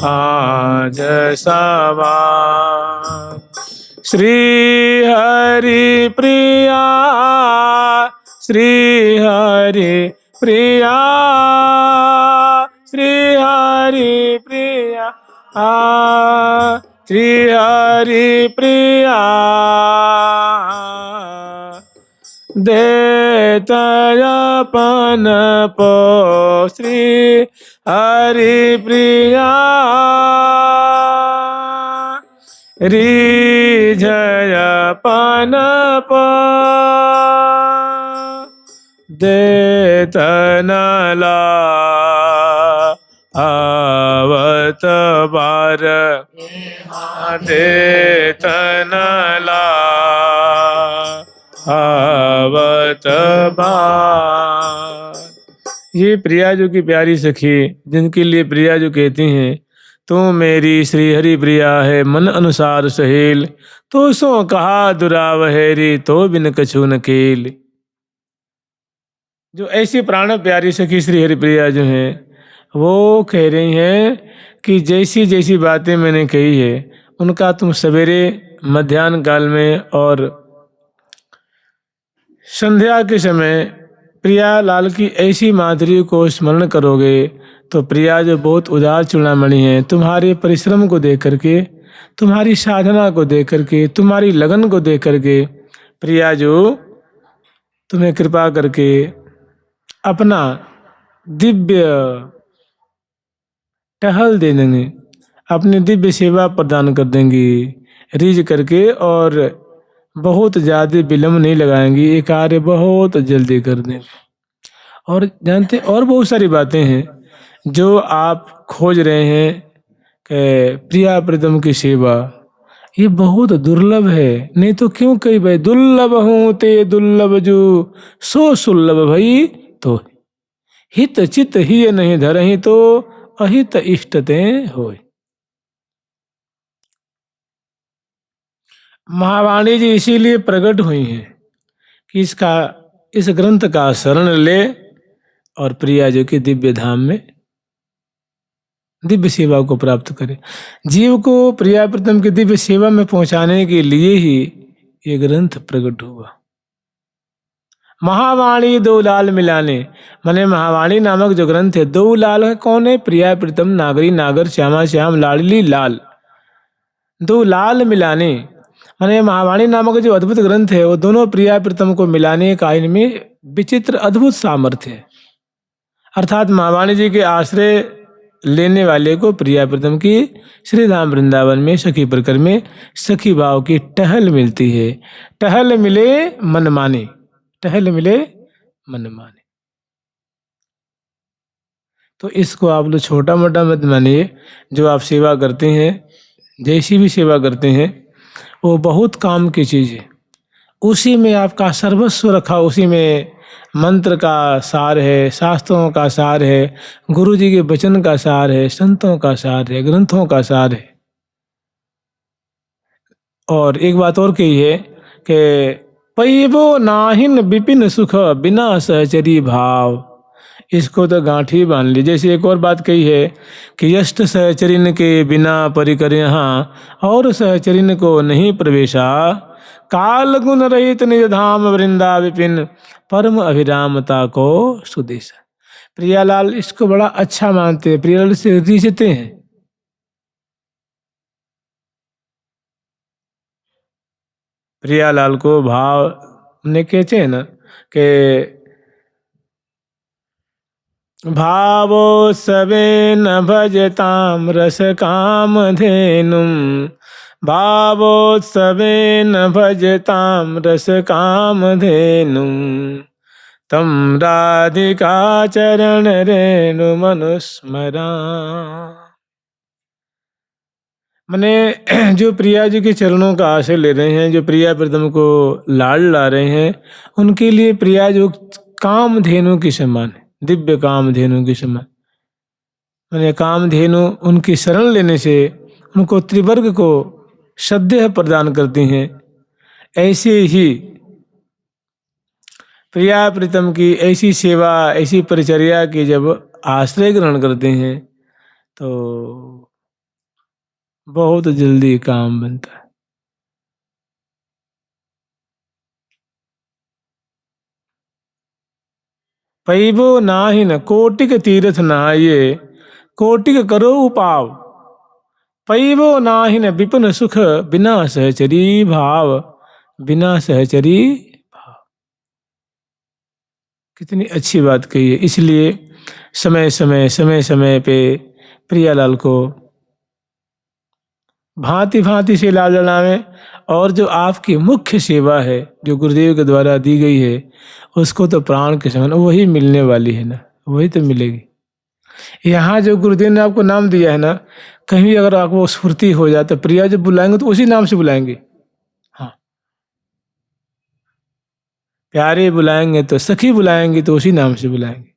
आज सवार। श्री हरि प्रिया, श्री हरि प्रिया, श्री हरि प्रिया, श्री हरि प्रिया, देत अपन पो, श्री हरि प्रिया, रिझय अपन पो, देत नला आवत बार, देत नला आवत बार। ये प्रिया जो की प्यारी सखी, जिनके लिए प्रिया जो कहती हैं, तू मेरी श्री हरि प्रिया है मन अनुसार सहेल, तो सो कहा दुरावहेरी तो बिन कछु न केल। जो ऐसी प्राण प्यारी सखी श्री हरि प्रिया जो हैं, वो कह रही हैं कि जैसी जैसी बातें मैंने कही है उनका तुम सवेरे मध्याह्न काल में और संध्या के समय प्रिया लाल की ऐसी माधुरी को स्मरण करोगे तो प्रिया जो बहुत उदार चूड़ामणि है, तुम्हारे परिश्रम को देख करके, तुम्हारी साधना को देख करके, तुम्हारी लगन को देख करके प्रिया जो तुम्हें कृपा करके अपना दिव्य टहल दे देंगे, अपनी दिव्य सेवा प्रदान कर देंगी रीझ करके, और बहुत ज़्यादा विलम्ब नहीं लगाएंगी, ये कार्य बहुत जल्दी कर देंगे। और जानते और बहुत सारी बातें हैं जो आप खोज रहे हैं कि प्रिया प्रीतम की सेवा, ये बहुत दुर्लभ है। नहीं तो क्यों कही भाई, दुर्लभ हूँ ते दुर्लभ जो सो सुलभ भई, तो हित चित ही नहीं धरहि तो अहित इष्टते होय। महावाणी जी इसीलिए प्रकट हुई हैं कि इस ग्रंथ का शरण ले और प्रिया जो कि दिव्य धाम में दिव्य सेवा को प्राप्त करे। जीव को प्रिया प्रीतम की दिव्य सेवा में पहुंचाने के लिए ही ये ग्रंथ प्रकट हुआ। महावाणी दो लाल मिलाने, माने महावाणी नामक जो ग्रंथ है, दो लाल है कौन है? प्रिया प्रीतम, नागरी नागर, श्यामा श्याम, लाडली लाल, दो लाल मिलाने। माने महावाणी नामक जो अद्भुत ग्रंथ है वो दोनों प्रिया प्रीतम को मिलाने का इनमें विचित्र अद्भुत सामर्थ्य है। अर्थात महावाणी जी के आश्रय लेने वाले को प्रिया प्रीतम की श्री धाम वृंदावन में सखी प्रकर में सखी भाव की टहल मिलती है। टहल मिले मन माने, टहल मिले मन माने। तो इसको आप लोग छोटा मोटा मत मानिए। जो आप सेवा करते हैं, जैसी भी सेवा करते हैं, वो बहुत काम की चीज़ है। उसी में आपका सर्वस्व रखा, उसी में मंत्र का सार है, शास्त्रों का सार है, गुरु जी के वचन का सार है, संतों का सार है, ग्रंथों का सार है। और एक बात और कही है कि पैबो नाहिन विपिन सुख बिना सहचरी भाव। इसको तो गांठी बांध ली। जैसे एक और बात कही है कि यष्ट सहचरिन के बिना परिकर यहाँ, और सहचरिन को नहीं प्रवेशा, काल गुण रहित निज धाम वृंदा विपिन, परम अभिरामता को सुदेश। प्रियालाल इसको बड़ा अच्छा मानते हैं, प्रियालाल से रिझते हैं। प्रियालाल को भाव ने कहते हैं ना कि भावो सबे न भजताम रस काम धेनुम, भावो सबे न भजताम रस काम धेनुम, तम राधिका चरण रेणु मनुस्मरा। मैंने जो प्रिया जी के चरणों का आश्रय ले रहे हैं, जो प्रिया प्रीतम को लाड ला रहे हैं, उनके लिए प्रिया जो कामधेनु के समान है, दिव्य कामधेनु के समान। मैंने कामधेनु उनकी शरण लेने से उनको त्रिवर्ग को श्रद्धेय प्रदान करती हैं। ऐसे ही प्रिया प्रीतम की ऐसी सेवा, ऐसी परिचर्या की जब आश्रय ग्रहण करते हैं तो बहुत जल्दी काम बनता है। पैबो नाही न कोटिक तीर्थ नहाइए, कोटिक करो उपाव। पैबो नाही न विपिन सुख, बिना सहचरी भाव, बिना सहचरी भाव। कितनी अच्छी बात कही है। इसलिए समय समय पे प्रियालाल को भांति भांति से लाल लड़ावे, और जो आपकी मुख्य सेवा है जो गुरुदेव के द्वारा दी गई है, उसको तो प्राण के समान वही मिलने वाली है ना, वही तो मिलेगी। यहाँ जो गुरुदेव ने आपको नाम दिया है ना, कहीं अगर आपको स्फूर्ति हो जाए तो प्रिया जब बुलाएंगे तो उसी नाम से बुलाएंगे। हाँ, प्यारे बुलाएंगे तो, सखी बुलाएंगे तो उसी नाम से बुलाएंगे।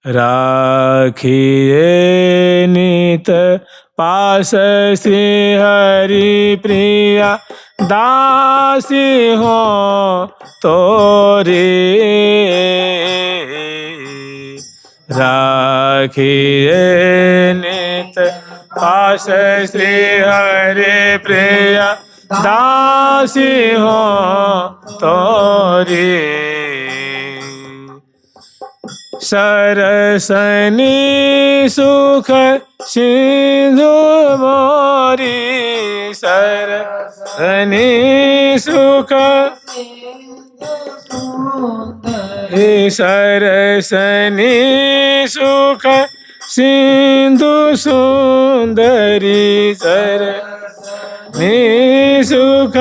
राखिए नित पास श्री हरि प्रिया, दासी हो तोरे। राखिए नित पास श्री हरि प्रिया, दासी हो तोरे। सरसनी सुख सिंधु मोरी, सरसनी सुख हे सरसनी सुख सिंधु सुंदरी, सरसनी सुख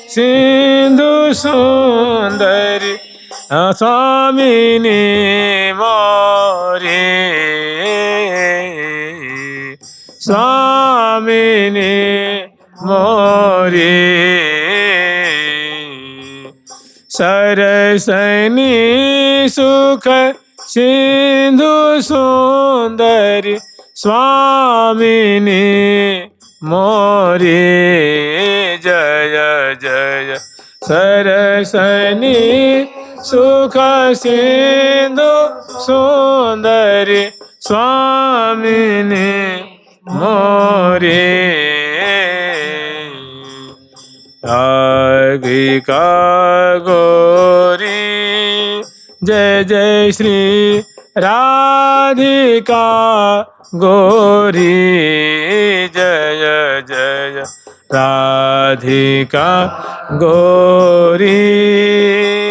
सिंधु सुंदरी। स्वामिनी मोरी, स्वामिनी मोरी। सरसनी सुख सिंधु सुंदरी, स्वामिनी मोरी। जय जय सरसनी सुख सिंधु सुंदरी, स्वामिनी मोरी। राधिका गौरी, जय जय श्री राधिका गौरी। जय जय राधिका गौरी,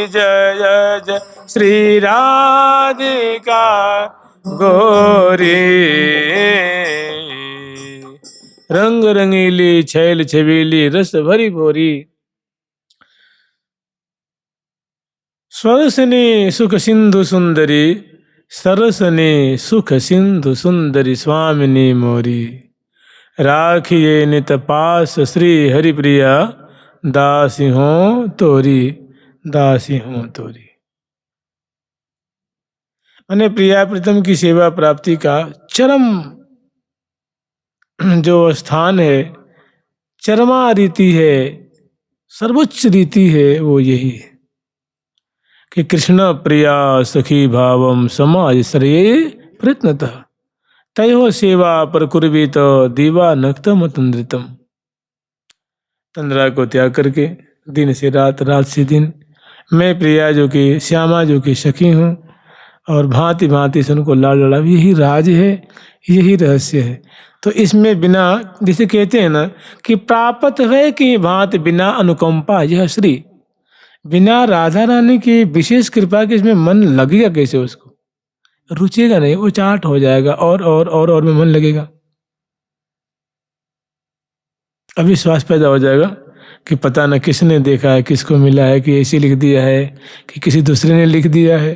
जय जय श्री राधिका गौरी। रंग रंगीली छैल छबीली, रस भरी भोरी। सरसनी सुख सिंधु सुंदरी, सरसनी सुख सिंधु सुंदरी, स्वामिनी मोरी। राखिए नित पास श्री हरिप्रिया, दासी हो तोरी, दासी हो तोरी। मैंने प्रिया प्रीतम की सेवा प्राप्ति का चरम जो स्थान है, चरमा रीति है, सर्वोच्च रीति है, वो यही है कि कृष्ण प्रिया सखी भावम समाज श्रेय प्रयत्नतः, तयो सेवा प्रकुर्वीत दीवा नक्तम तंद्रितम। तंद्रा को त्याग करके दिन से रात, रात से दिन, मैं प्रिया जो कि श्यामा जो कि सखी हूँ, और भांति भांति से उनको लाड़ लड़ा। यही राज है, यही रहस्य है। तो इसमें बिना, जिसे कहते हैं ना कि प्राप्त है कि भांति बिना अनुकंपा यह श्री, बिना राधा रानी की विशेष कृपा के इसमें मन लगेगा कैसे? उसको रुचेगा नहीं, वो चाट हो जाएगा और में मन लगेगा, अविश्वास पैदा हो जाएगा। कि पता न किसने देखा है, किसको मिला है, कि ऐसे लिख दिया है कि किसी दूसरे ने लिख दिया है।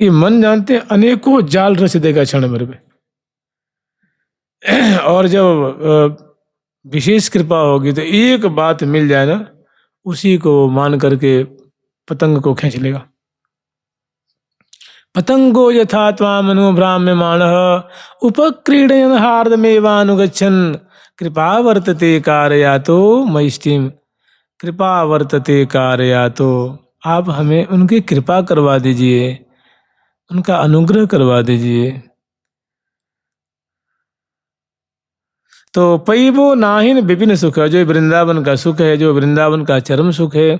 ये मन जानते हैं अनेकों जाल रच देगा क्षण भर में। और जब विशेष कृपा होगी तो एक बात मिल जाए ना, उसी को मान करके पतंग को खींच लेगा। पतंगो यथा त्वामनुभ्राम्यमाणः उपक्रीडयन् हार्दमेवानुगच्छन् कृपा वर्तते कारयातो मयिष्टिम। कृपा वर्तते कारयातो, आप हमें उनकी कृपा करवा दीजिए, उनका अनुग्रह करवा दीजिए। तो पैबो नाहिन विपिन सुख, जो वृंदावन का सुख है, जो वृंदावन का चरम सुख है,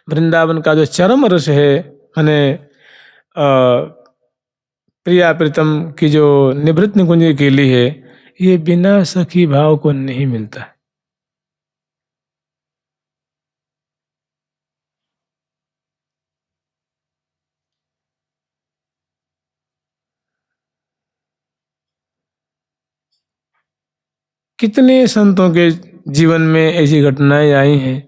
वृंदावन का जो चरम रस है, माने प्रिया प्रीतम की जो निवृत्त निकुंज के लिए है, ये बिना सखी भाव को नहीं मिलता है। कितने संतों के जीवन में ऐसी घटनाएं आई हैं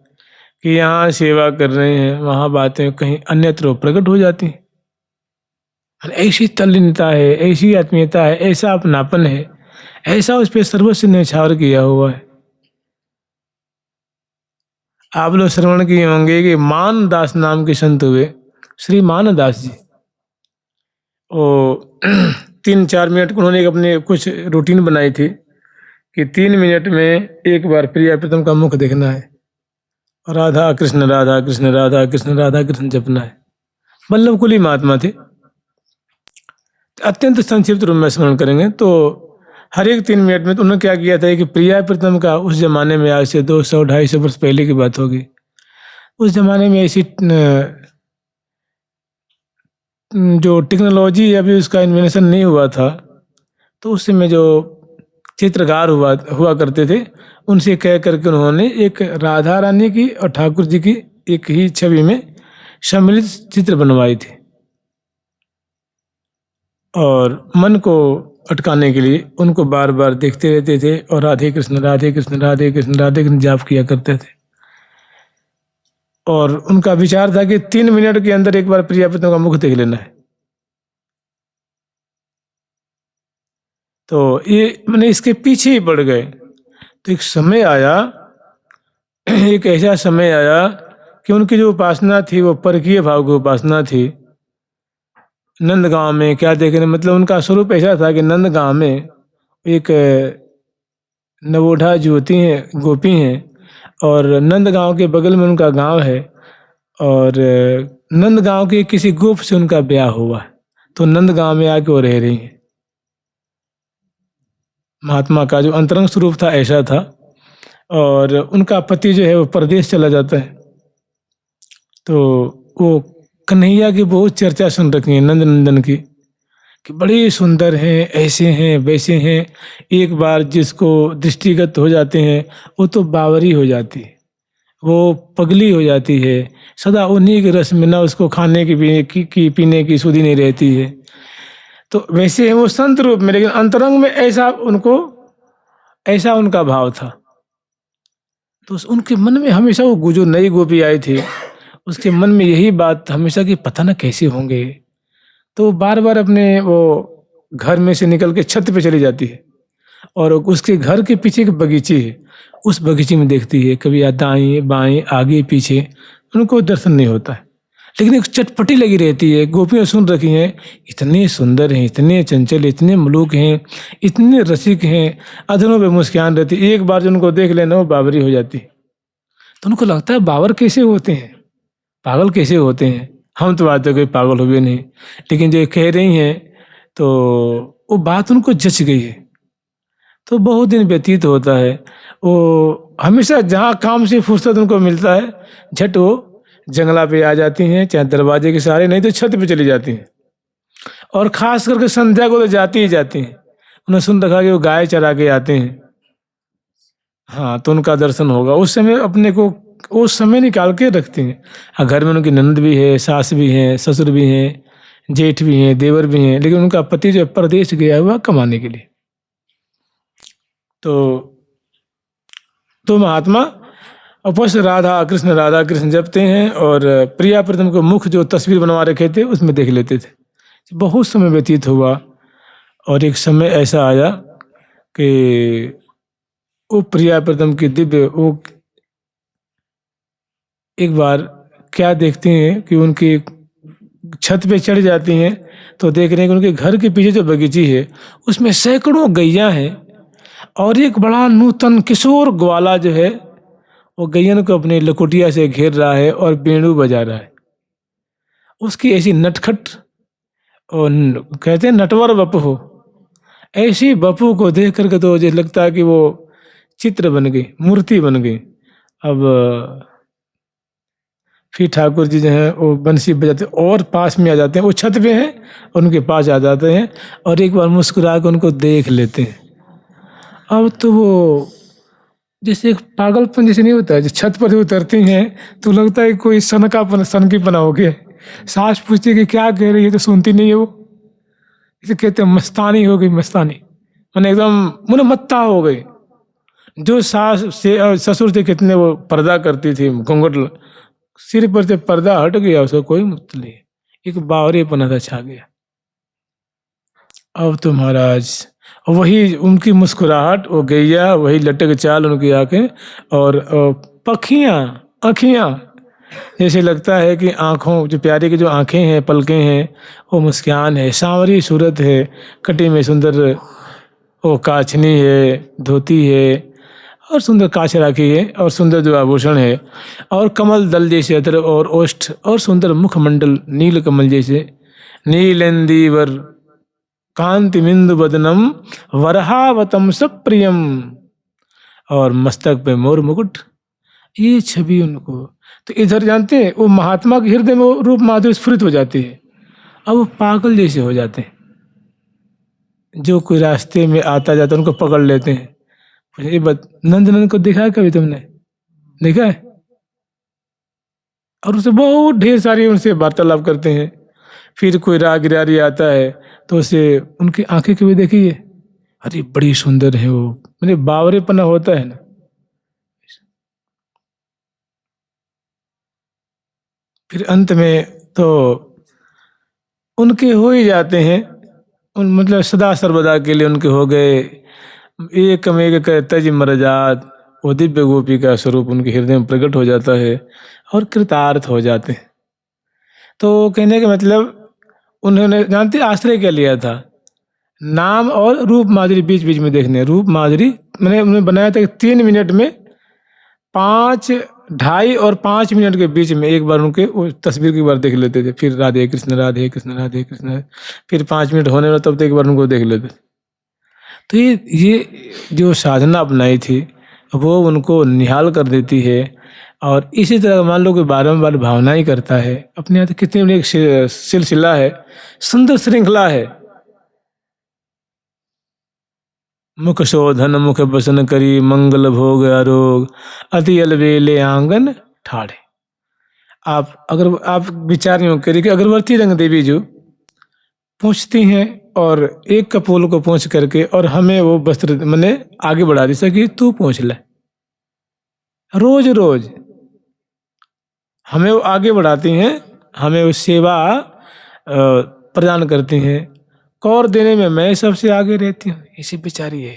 कि यहाँ सेवा कर रहे हैं, वहाँ बातें कहीं अन्यत्र प्रकट हो जाती हैं। ऐसी तल्लीनता है, ऐसी आत्मीयता है, ऐसा अपनापन है, ऐसा उस पर सर्वस्व न्यौछावर किया हुआ है। आप लोग श्रवण किए होंगे कि मानदास नाम के संत हुए, श्री मानदास जी। वो 3-4 मिनट उन्होंने अपने कुछ रूटीन बनाई थी कि 3 मिनट में एक बार प्रिया प्रीतम का मुख देखना है, राधा कृष्ण राधा कृष्ण राधा कृष्ण राधा कृष्ण जपना है। वल्लभ कुली महात्मा थे। अत्यंत संक्षिप्त रूप में स्मरण करेंगे तो हर एक 3 मिनट में तो उन्होंने क्या किया था कि प्रिया प्रीतम का उस जमाने में, आज से 200-250 वर्ष पहले की बात होगी, उस जमाने में ऐसी जो टेक्नोलॉजी अभी उसका इन्वेंशन नहीं हुआ था, तो उस समय जो चित्रकार हुआ करते थे, उनसे कह करके उन्होंने एक राधा रानी की और ठाकुर जी की एक ही छवि में सम्मिलित चित्र बनवाई थी। और मन को अटकाने के लिए उनको बार बार देखते रहते थे और राधे कृष्ण राधे कृष्ण राधे कृष्ण राधे कृष्ण जाप किया करते थे। और उनका विचार था कि 3 मिनट के अंदर एक बार प्रिया प्रीतम का मुख देख लेना है। तो ये मैंने इसके पीछे ही पड़ गए। तो एक समय आया, एक ऐसा समय आया कि उनकी जो उपासना थी वो परकीय भाव की उपासना थी। नंदगांव में क्या देखने, मतलब उनका स्वरूप ऐसा था कि नंदगांव में एक नवोढ़ा युवती हैं, गोपी हैं, और नंदगांव के बगल में उनका गांव है, और नंदगांव के किसी गोप से उनका ब्याह हुआ, तो नंदगांव में आके वो रह रही हैं। महात्मा का जो अंतरंग स्वरूप था ऐसा था। और उनका पति जो है वो परदेश चला जाता है। तो वो कन्हैया की बहुत चर्चा सुन रखी है नंद नंदन की, कि बड़े सुंदर हैं, ऐसे हैं वैसे हैं। एक बार जिसको दृष्टिगत हो जाते हैं वो तो बावरी हो जाती है, वो पगली हो जाती है, सदा उन्हीं के रस में, ना उसको खाने की पीने की सुधि नहीं रहती है। तो वैसे है वो संत रूप में, लेकिन अंतरंग में ऐसा उनका भाव था। तो उनके मन में हमेशा वो जो नई गोपी आई थी, उसके मन में यही बात हमेशा कि पता ना कैसे होंगे। तो बार बार अपने वो घर में से निकल के छत पे चली जाती है, और उसके घर के पीछे एक बगीची है, उस बगीचे में देखती है, कभी दाएं बाएं आगे पीछे, उनको दर्शन नहीं होता है। लेकिन एक चटपटी लगी रहती है। गोपियाँ सुन रखी हैं, इतने सुंदर हैं, इतने चंचल, इतने मलूक हैं, इतने रसिक हैं, अधरों पे मुस्कान रहती। एक बार जो उनको देख लेना वो बावरी हो जाती। तो उनको लगता है बावर कैसे होते हैं, पागल कैसे होते हैं। हम तो बात कोई पागल हुए नहीं, लेकिन जो कह रही हैं तो वो बात उनको जच गई है। तो बहुत दिन व्यतीत होता है, वो हमेशा जहाँ काम से फुर्सत उनको मिलता है, झट वो जंगला पे आ जाती हैं, चाहे दरवाजे के सहारे, नहीं तो छत पे चली जाती हैं। और खास करके संध्या को तो जाती ही जाती हैं। उन्हें सुन रखा कि वो गाय चरा के आते हैं, हाँ, तो उनका दर्शन होगा। उस समय अपने को वो समय निकाल के रखती हैं। घर में उनकी ननद भी है, सास भी हैं, ससुर भी हैं, जेठ भी हैं, देवर भी हैं, लेकिन उनका पति जो परदेश गया हुआ कमाने के लिए। तो महात्मा और बस राधा कृष्ण जपते हैं और प्रिया प्रीतम को मुख जो तस्वीर बनवा रखे थे उसमें देख लेते थे। बहुत समय व्यतीत हुआ और एक समय ऐसा आया कि वो प्रिया प्रीतम की दिव्य वो एक बार क्या देखते हैं कि उनकी छत पे चढ़ जाती हैं तो देख रहे हैं कि उनके घर के पीछे जो बगीची है उसमें सैकड़ों गैया हैं और एक बड़ा नूतन किशोर ग्वाला जो है वो गैयन को अपनी लकुटिया से घेर रहा है और बेणु बजा रहा है। उसकी ऐसी नटखट और कहते हैं नटवर बपू हो, ऐसी बपू को देख करके तो मुझे लगता है कि वो चित्र बन गई, मूर्ति बन गई। अब फिर ठाकुर जी जो हैं वो बंसी बजाते और पास में आ जाते हैं, वो छत पे हैं और उनके पास आ जाते हैं और एक बार मुस्कुरा के उनको देख लेते हैं। अब तो वो जैसे एक पागलपन जैसे नहीं होता है, जो छत पर उतरती हैं तो लगता है कोई सनकीपना हो गया। सास पूछती है कि क्या कह रही है तो सुनती नहीं है वो, इसे कहते हैं मस्तानी हो गई, मस्तानी मैंने एकदम मुनमत्ता हो गई। जो सास से ससुर से कितने वो पर्दा करती थी, घूंघट सिर पर से पर्दा हट गया, उसको कोई मतलब नहीं, एक बावरेपना सा छा गया। अब तो महाराज वही उनकी मुस्कुराहट, वो गैया, वही लटक चाल उनकी आंखें और पखियां आँखियां, जैसे लगता है कि आँखों जो प्यारे की जो आंखें हैं, पलकें हैं, वो मुस्कान है, सांवरी सूरत है, कटी में सुंदर वो काछनी है, धोती है और सुंदर काछ राखी है और सुंदर जो आभूषण है और कमल दल जैसे अतर और ओष्ठ और सुंदर मुखमंडल नील कमल जैसे, नीलेंदीवर कांतिमिंदु बदनम वरहावतम सप्रियम, और मस्तक पे मोर मुकुट, ये छवि उनको तो इधर जानते हैं वो महात्मा के हृदय में वो रूप माधुर्य स्फुरित हो जाती है। अब वो पागल जैसे हो जाते हैं, जो कोई रास्ते में आता जाता उनको पकड़ लेते हैं। ये नंद को देखा है कभी तुमने, देखा है? और उससे बहुत ढेर सारी उनसे वार्तालाप करते हैं। फिर कोई रागिरारी आता है तो उसे उनकी आंखें कभी देखी है, अरे बड़ी सुंदर है वो, मैंने बावरेपना होता है ना। फिर अंत में तो उनके हो ही जाते हैं, उन मतलब सदा सर्वदा के लिए उनके हो गए। एक तज मर जात, वो दिव्य गोपी का स्वरूप उनके हृदय में प्रकट हो जाता है और कृतार्थ हो जाते हैं। तो कहने का मतलब उन्होंने जानते आश्रय क्या लिया था, नाम और रूप माधुरी बीच बीच में देखने, रूप माधुरी मैंने उन्होंने बनाया था कि 3 मिनट में 5, 2.5 और 5 मिनट के बीच में एक बार उनके वो तस्वीर की बार देख लेते थे, फिर राधे कृष्ण राधे कृष्ण राधे कृष्ण, फिर 5 मिनट होने वाला तब तक एक बार उनको देख लेते। तो ये जो साधना अपनाई थी वो उनको निहाल कर देती है। और इसी तरह मान लो कि बारंबार भावना ही करता है, अपने यहाँ कितनी बड़ी एक सिलसिला है, सुंदर श्रृंखला है। मुख शोधन मुख बसन करी, मंगल भोग आरोग, अति अलबेले आंगन ठाड़े। आप विचार यूं करिए कि अगरवर्ती रंग देवी जो पूछती हैं और एक कपोल को पूछ करके और हमें वो वस्त्र मैंने आगे बढ़ा दी सकी, तू पूछ ले, रोज रोज हमें वो आगे बढ़ाती हैं, हमें वो सेवा प्रदान करती हैं, कौर देने में मैं सबसे आगे रहती हूँ, इसी बेचारी है।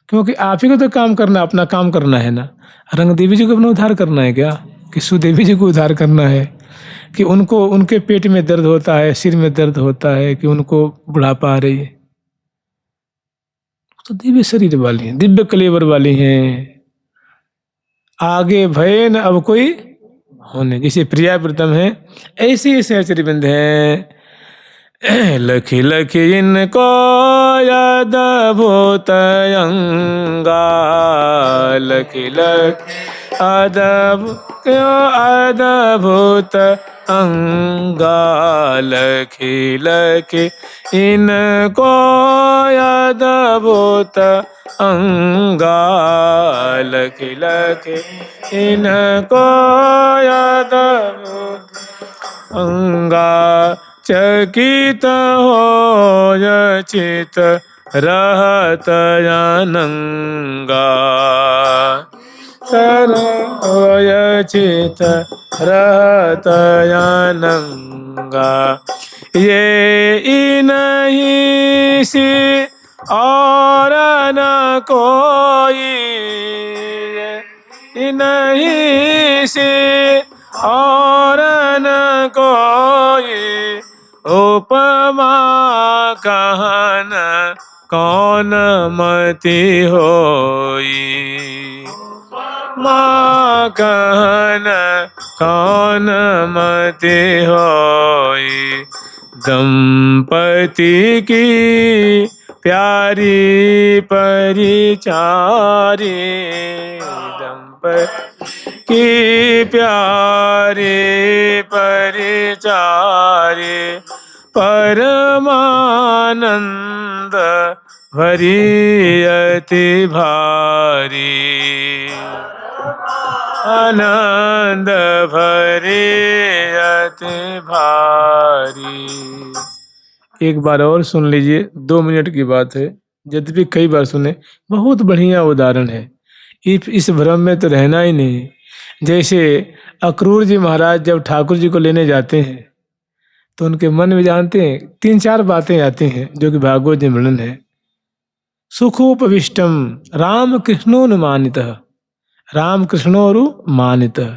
क्योंकि आप ही को तो काम करना, अपना काम करना है ना। रंग देवी जी को अपना उद्धार करना है क्या, कि सुदेवी जी को उद्धार करना है, कि उनको उनके पेट में दर्द होता है, सिर में दर्द होता है, कि उनको बुढ़ापा आ रही है, तो दिव्य शरीर वाली हैं, दिव्य कलेवर वाली हैं, आगे भय न अब कोई होने, जैसे प्रिया प्रीतम है ऐसे सहचरी बिंद है। लखी लखी इनको याद भूत अंगा, लखी लखी अदब क्यों अद्भुत अंगा, लखी लखी इनको याद भूत अंगा, लखी लखी इनको याद भूत अंगा, चकित हो चित रहत अनंगा, चित रहत अनंगा। ये इन्हीं से और न कोई, इन्हीं से और न कोई, उपमा कहन कौन मति होई। माँ कहन कौन मति होई। दंपति की प्यारी परिचारी, दंपति की प्यारी परिचारी, परमानंद भरी अति भारी, आनंद भरी अति भारी। एक बार और सुन लीजिए, 2 मिनट की बात है, यद्यपि कई बार सुने, बहुत बढ़िया उदाहरण है। इस भ्रम में तो रहना ही नहीं। जैसे अक्रूर जी महाराज जब ठाकुर जी को लेने जाते हैं तो उनके मन में जानते हैं 3-4 बातें आती हैं जो कि भागवत में वर्णन है। सुखोपविष्टम राम कृष्णोनुमानितः, राम कृष्णोरुमानितः।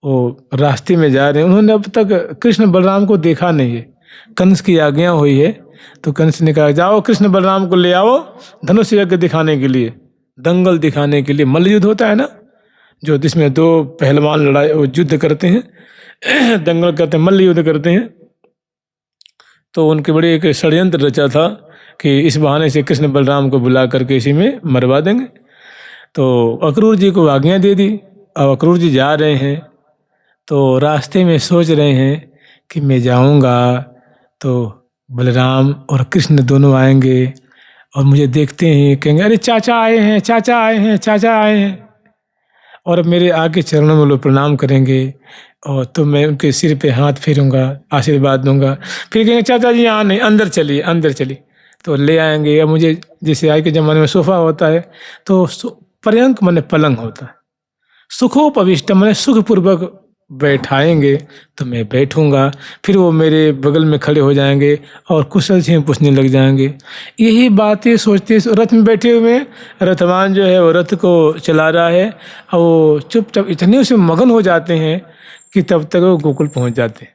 वो रास्ते में जा रहे हैं, उन्होंने अब तक कृष्ण बलराम को देखा नहीं है। कंस की आज्ञा हुई है तो कंस ने कहा जाओ कृष्ण बलराम को ले आओ धनुष यज्ञ दिखाने के लिए, दंगल दिखाने के लिए। मल्ल युद्ध होता है ना, जो जिसमें 2 पहलवान लड़ाई युद्ध करते हैं, दंगल करते हैं, मल्ल युद्ध करते हैं। तो उनके बड़े एक षड्यंत्र रचा था कि इस बहाने से कृष्ण बलराम को बुला करके इसी में मरवा देंगे। तो अक्रूर जी को आज्ञा दे दी। अब अक्रूर जी जा रहे हैं तो रास्ते में सोच रहे हैं कि मैं जाऊंगा तो बलराम और कृष्ण दोनों आएंगे और मुझे देखते ही कहेंगे अरे चाचा आए हैं, चाचा आए हैं, चाचा आए हैं, और मेरे आगे चरणों में लोग प्रणाम करेंगे और तो मैं उनके सिर पे हाथ फेरूंगा, आशीर्वाद दूंगा। फिर कहेंगे चाचा जी यहाँ नहीं, अंदर चलिए, अंदर चलिए, तो ले आएंगे। या मुझे जैसे आज के ज़माने में सोफ़ा होता है तो पर्यंक माने पलंग होता है, सुखोपविष्ट माने सुखपूर्वक बैठाएंगे तो मैं बैठूंगा। फिर वो मेरे बगल में खड़े हो जाएंगे और कुशल से पूछने लग जाएंगे। यही बातें सोचते रथ में बैठे हुए, रथवान जो है वो रथ को चला रहा है और वो चुपचाप इतने उसमें मगन हो जाते हैं कि तब तक वो गोकुल पहुंच जाते हैं।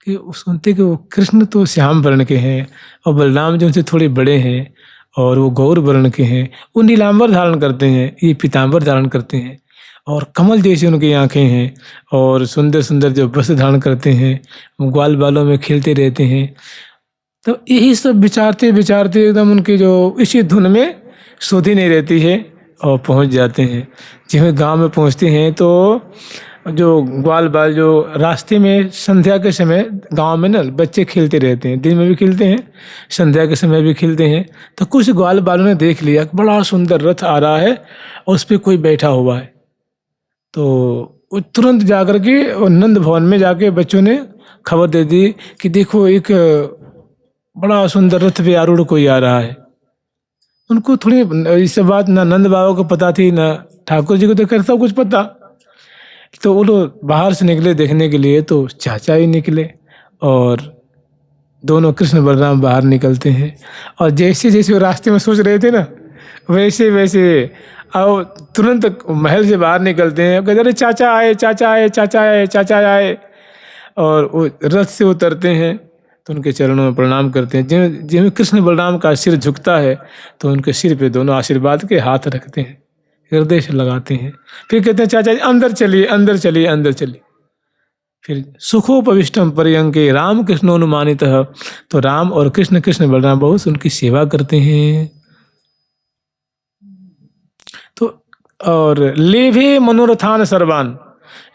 कि सुनते कि वो कृष्ण तो श्याम वर्ण के हैं और बलराम जो उनसे थोड़े बड़े हैं और वो गौर वर्ण के हैं, वो नीलांबर धारण करते हैं, ये पीतांबर धारण करते हैं और कमल जैसी उनकी आंखें हैं और सुंदर सुंदर जो वस्त्र धारण करते हैं, ग्वाल बालों में खेलते रहते हैं। तो यही सब विचारते विचारते एकदम उनकी जो इसी धुन में सुधि नहीं रहती है और पहुंच जाते हैं। जब गांव में पहुंचते हैं तो जो ग्वाल बाल जो रास्ते में संध्या के समय गांव में ना बच्चे खेलते रहते हैं, दिन में भी खेलते हैं, संध्या के समय भी खेलते हैं। तो कुछ ग्वाल बालों ने देख लिया कि बड़ा सुंदर रथ आ रहा है और उस पर कोई बैठा हुआ है। तो वो तुरंत जाकर के नंद भवन में जाके बच्चों ने खबर दे दी कि देखो एक बड़ा सुंदर रथ पे आरूढ़ कोई आ रहा है। उनको थोड़ी इस बात ना नंद बाबा को पता थी ना ठाकुर जी को तो कैसा कुछ पता। तो वो लोग बाहर से निकले देखने के लिए, तो चाचा ही निकले और दोनों कृष्ण बलराम बाहर निकलते हैं और जैसे जैसे वो रास्ते में सोच रहे थे ना वैसे वैसे और तुरंत महल से बाहर निकलते हैं। कहते अरे चाचा आए, चाचा आए, चाचा आए, चाचा आए, और वो रथ से उतरते हैं तो उनके चरणों में प्रणाम करते हैं। जिन कृष्ण बलराम का सिर झुकता है तो उनके सिर पे दोनों आशीर्वाद के हाथ रखते हैं, हृदय से लगाते हैं। फिर कहते हैं चाचा जी अंदर चलिए, अंदर चलिए, अंदर चलिए। फिर सुखोपविष्टम पर्यंके राम कृष्णोनुमानितः, तो राम और कृष्ण, कृष्ण बलराम बहुत उनकी सेवा करते हैं। तो और लेभे मनोरथान सर्वान,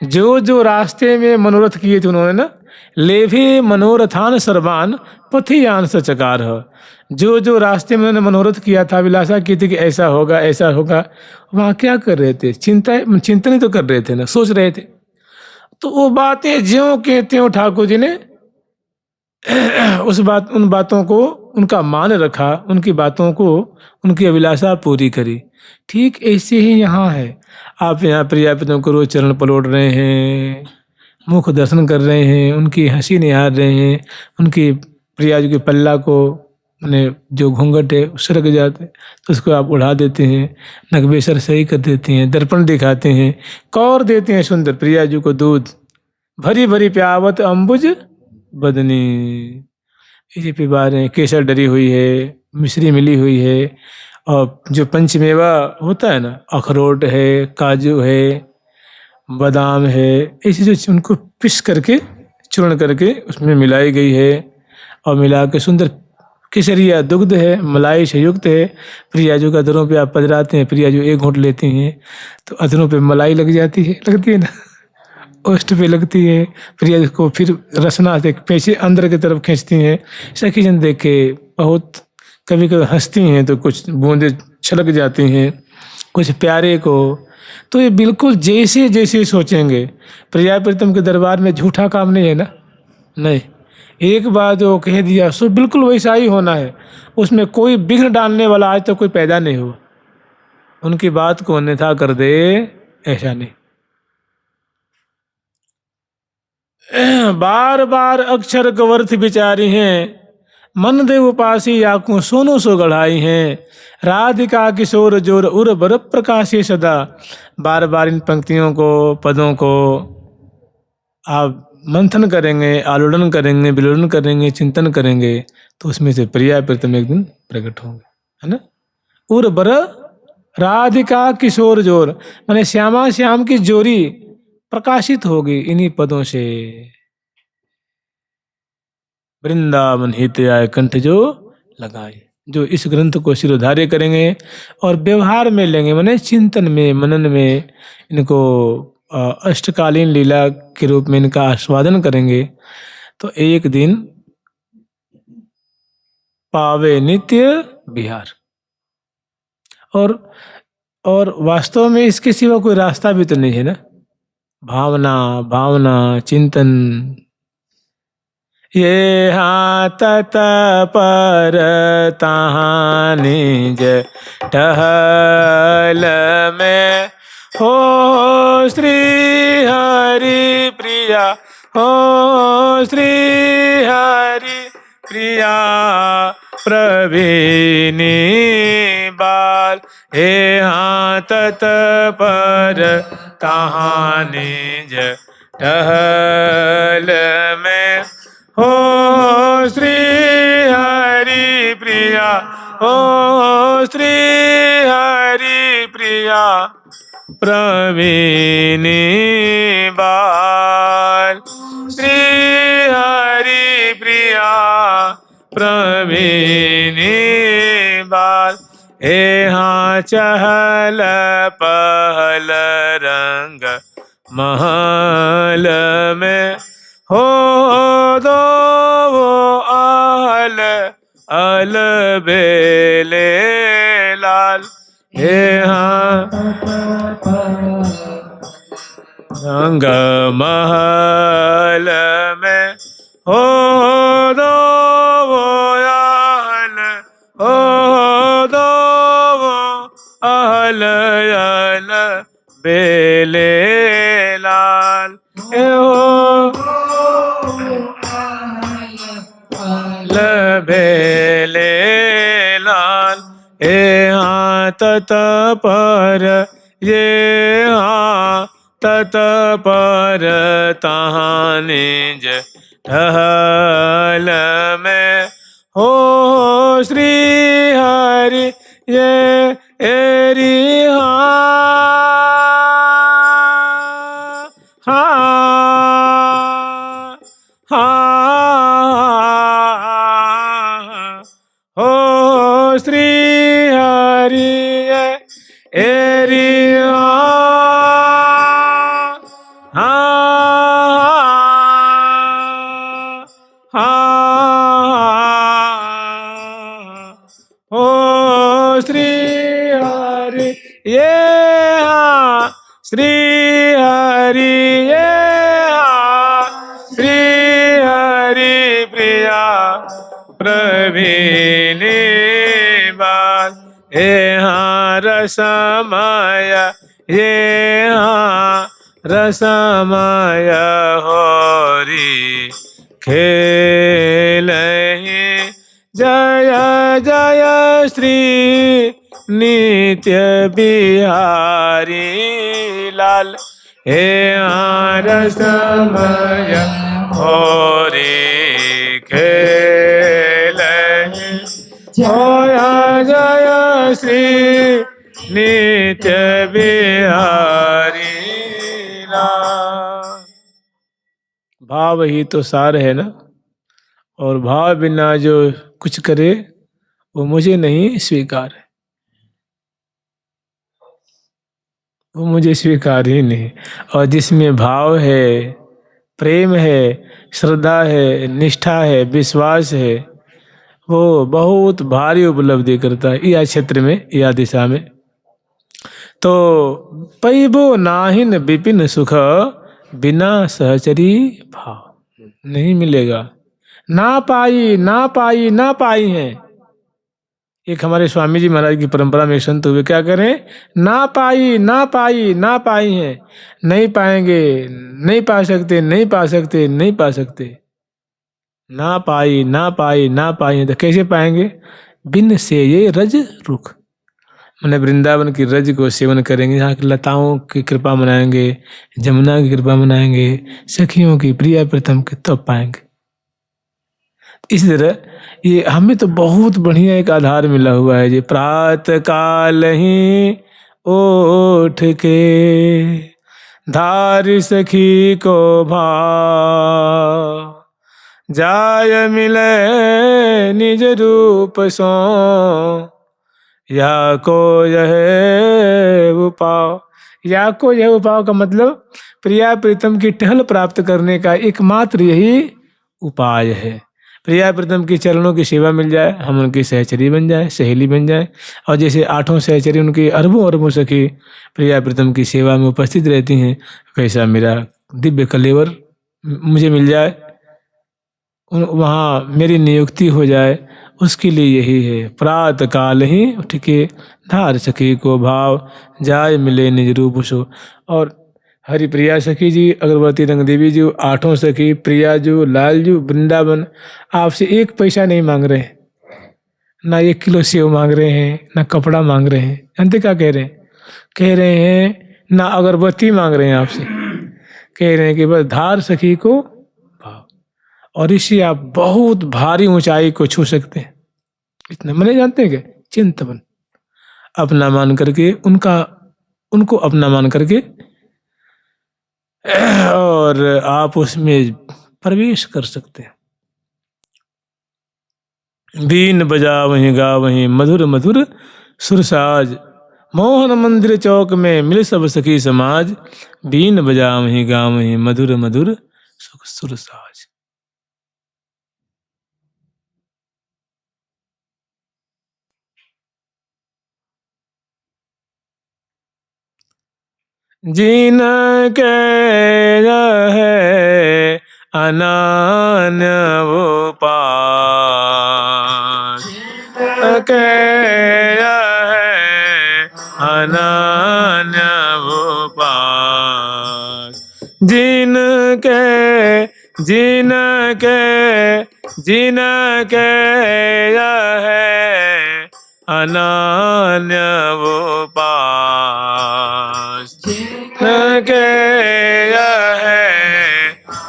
जो जो रास्ते में मनोरथ किए थे उन्होंने ना, लेभे मनोरथान सर्वान पथियान सचकार, जो जो रास्ते में उन्होंने मनोरथ किया था, अभिलाषा की थी कि ऐसा होगा ऐसा होगा, वहाँ क्या कर रहे थे? चिंतन ही तो कर रहे थे ना, सोच रहे थे। तो वो बातें ज्यों के त्यों ठाकुर जी ने उन बातों को उनका मान रखा, उनकी बातों को, उनकी अभिलाषा पूरी करी। ठीक ऐसे ही यहाँ है। आप यहाँ प्रजापतियों को रोज चरण पलोट रहे हैं, मुख दर्शन कर रहे हैं, उनकी हंसी निहार रहे हैं, उनकी प्रिया जी के पल्ला को, मैंने जो घूंघट है सरक जाते तो उसको आप उड़ा देते हैं, नगवेसर सही कर देते हैं, दर्पण दिखाते हैं, कौर देते हैं सुंदर प्रिया जी को दूध, भरी भरी प्यावत अम्बुज बदनी। इसी पिबा रहे हैं, केसर डरी हुई है, मिश्री मिली हुई है, और जो पंचमेवा होता है ना, अखरोट है, काजू है, बादाम है, ऐसी जो उनको पिस करके चूर्ण करके उसमें मिलाई गई है, और मिला के सुंदर केसरिया दुग्ध है, मलाई से युक्त है। प्रियाजू के अधरों पे आप पधराते हैं, प्रियाजू एक घूंट लेती हैं तो अधरों पे मलाई लग जाती है, लगती है ना, ओष्ठ पे लगती है। प्रिया को फिर रसना से पीछे अंदर की तरफ खींचती हैं। सखी जन देख के बहुत कभी कभी हंसती हैं, तो कुछ बूंदे छलक जाती हैं कुछ प्यारे को। तो ये बिल्कुल जैसे जैसे सोचेंगे, प्रिया प्रीतम के दरबार में झूठा काम नहीं है ना, नहीं, एक बार जो कह दिया सो बिल्कुल वैसा ही होना है, उसमें कोई विघ्न डालने वाला आज तक कोई पैदा नहीं हुआ। उनकी बात को अन्यथा कर दे, ऐसा नहीं। बार बार अक्षर कवर्थ विचारी हैं, मन देव उपासी आंखों सोनो सो गढ़ाई हैं, राधिका किशोर जोर उर बर प्रकाशी सदा। बार बार इन पंक्तियों को, पदों को आप मंथन करेंगे, आलोड़न करेंगे, विलोड़न करेंगे, चिंतन करेंगे, तो उसमें से प्रिया प्रीतम एक दिन प्रकट होंगे, है ना। उर बर राधिका किशोर जोर, माने श्यामा श्याम की जोरी प्रकाशित होगी इन्हीं पदों से। वृंदावन हित आए कंठ जो लगाए, जो इस ग्रंथ को शिरोधार्य करेंगे और व्यवहार में लेंगे, माने चिंतन में, मनन में, इनको अष्टकालीन लीला के रूप में इनका आस्वादन करेंगे, तो एक दिन पावे नित्य विहार। और वास्तव में इसके सिवा कोई रास्ता भी तो नहीं है ना। भावना भावना चिंतन, ये हाथ पर तहाँ निज टहल में, हो श्री हरि प्रिया, हो श्री हरि प्रिया प्रवीणी बाल। हे हाथ पर तहाँ निज टहल में, हो श्री हरि प्रिया, हो श्री हरि प्रिया प्रवीणी बाल। श्री हरि प्रिया प्रवीणी बाल। हे हाँ चहल पहल रंग महल में, हो दो वो आल अल बेले लाल। हे हाँ रंग महल में, हो दो वो आल, हो दो वो आल अल बेले लाल। हे हो बेले लाल। हे हाँ तत पर, ये हाँ तत पर तहाँ निज टहल में, हो श्री हरि ये एरी हाँ हो श्री हरि एरी हो श्री प्रवीणी बाल हे हाँ रसमय ये हाँ रसमय होरी खेल जय जय श्री नित्य बिहारी लाल हे रसमय होरी खेल जय जय श्री नित्य बिहारी लाल। भाव ही तो सार है ना, और भाव बिना जो कुछ करे वो मुझे नहीं स्वीकार है, वो मुझे स्वीकार ही नहीं। और जिसमें भाव है, प्रेम है, श्रद्धा है, निष्ठा है, विश्वास है, वो बहुत भारी उपलब्धि करता है या क्षेत्र में या दिशा में। तो पैबो नाहिन विपिन सुख बिना सहचरी भाव, नहीं मिलेगा। ना पाई ना पाई ना पाई है। एक हमारे स्वामी जी महाराज की परंपरा में संत हुए, क्या करें, ना पाई ना पाई ना पाई है, नहीं पाएंगे, नहीं पा सकते, नहीं पा सकते, नहीं पा सकते। ना पाई ना पाई ना पाई है तो कैसे पाएंगे, बिन से ये रज रुख, मैंने वृंदावन की रज को सेवन करेंगे, यहाँ की लताओं की कृपा मनाएंगे, जमुना की कृपा मनाएंगे, सखियों की प्रिया प्रथम की, तब पाएंगे। इसी तरह ये हमें तो बहुत बढ़िया एक आधार मिला हुआ है जी। प्रात काल ही उठ के धार सखी को भाव, जाय मिले निज रूप सो या को यह उपाव। या को यह उपाव का मतलब प्रिया प्रीतम की टहल प्राप्त करने का एकमात्र यही उपाय है। प्रिया प्रीतम की चरणों की सेवा मिल जाए, हम उनकी सहचरी बन जाए, सहेली बन जाए। और जैसे आठों सहचरी उनकी अरबों अरबों सखी प्रिया प्रीतम की सेवा में उपस्थित रहती हैं, वैसा मेरा दिव्य कलेवर मुझे मिल जाए, वहाँ मेरी नियुक्ति हो जाए, उसके लिए यही है। प्रात काल ही उठ के धार सखी को भाव, जाय मिले निज रूप सो। और हरिप्रिया सखी जी, अगरबत्ती रंग देवी जी, आठों सखी, प्रिया जी, लाल जी, वृंदावन आपसे एक पैसा नहीं मांग रहे हैं, ना 1 किलो सेव मांग रहे हैं, ना कपड़ा मांग रहे हैं। जानते क्या कह रहे हैं, कह रहे हैं ना अगरबत्ती मांग रहे हैं आपसे, कह रहे हैं कि बस धार सखी को भाव, और इससे आप बहुत भारी ऊंचाई को छू सकते हैं। इतना मैंने जानते हैं क्या, चिंतवन अपना मान करके, उनको अपना मान करके, और आप उसमें प्रवेश कर सकते हैं। बीन बजा वहीं गा वहीं मधुर मधुर सुरसाज, मोहन मंदिर चौक में मिल सब सखी समाज, बीन बजा वहीं गा वहीं मधुर मधुर सुरसाज। जिन के है अनन्य उपाय, के है अनन्य उपाय, जिनके है अनन्य उपाय, के है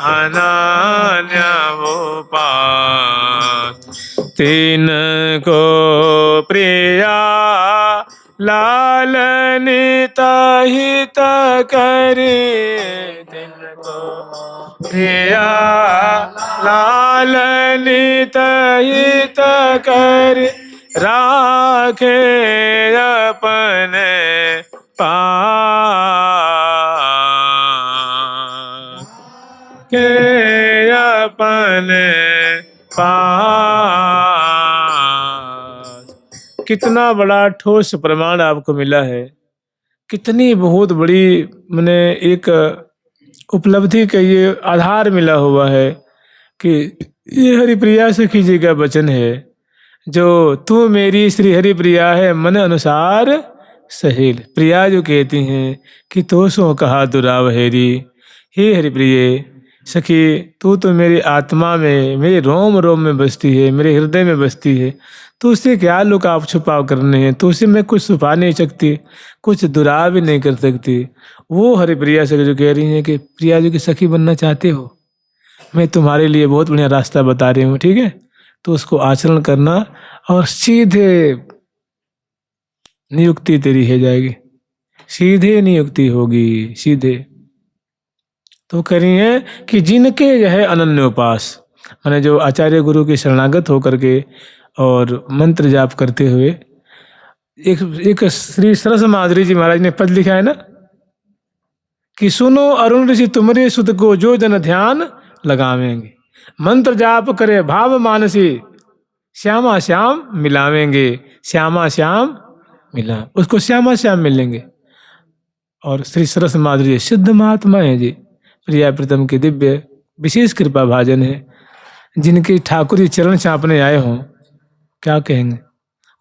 अनन्य उपाय, तीन को प्रिया लालनित हित करी, तीन को प्रिया लालनित हित करी, राखे अपने पास, के अपने पास। कितना बड़ा ठोस प्रमाण आपको मिला है, कितनी बहुत बड़ी मैंने एक उपलब्धि का ये आधार मिला हुआ है। कि ये हरिप्रिया सखी जी का वचन है, जो तू मेरी श्री हरि प्रिया है मन अनुसार सहेल। प्रिया जो कहती हैं कि तो सो कहा दुराव हेरी, हे हरिप्रिय सखी तू तो मेरी आत्मा में, मेरे रोम रोम में बसती है, मेरे हृदय में बसती है, तो उससे क्या लुकाव छुपाव करने हैं, तो उससे मैं कुछ छुपा नहीं सकती, कुछ दुराव भी नहीं कर सकती। वो हरिप्रिया सखी जो कह रही हैं कि प्रिया जी की सखी बनना चाहते हो, मैं तुम्हारे लिए बहुत बढ़िया रास्ता बता रही हूँ, ठीक है, तो उसको आचरण करना और सीधे नियुक्ति तेरी हो जाएगी, सीधे नियुक्ति होगी, सीधे। तो कह रही है कि जिनके यह है अनन्य उपास, माने जो आचार्य गुरु के शरणागत होकर के और मंत्र जाप करते हुए, एक एक श्री सरस माधुरी जी महाराज ने पद लिखा है ना कि सुनो अरुण ऋषि तुम्हारे सुत को जो जन ध्यान लगावेंगे, मंत्र जाप करे भाव मानसी, श्यामा श्याम मिलावेंगे, श्यामा श्याम मिला, उसको श्यामा श्याम मिलेंगे। और श्री सरस माधुरी सिद्ध महात्मा है जी, प्रिया प्रीतम के दिव्य विशेष कृपा भाजन है, जिनके ठाकुर जी चरण चापने आए हों, क्या कहेंगे?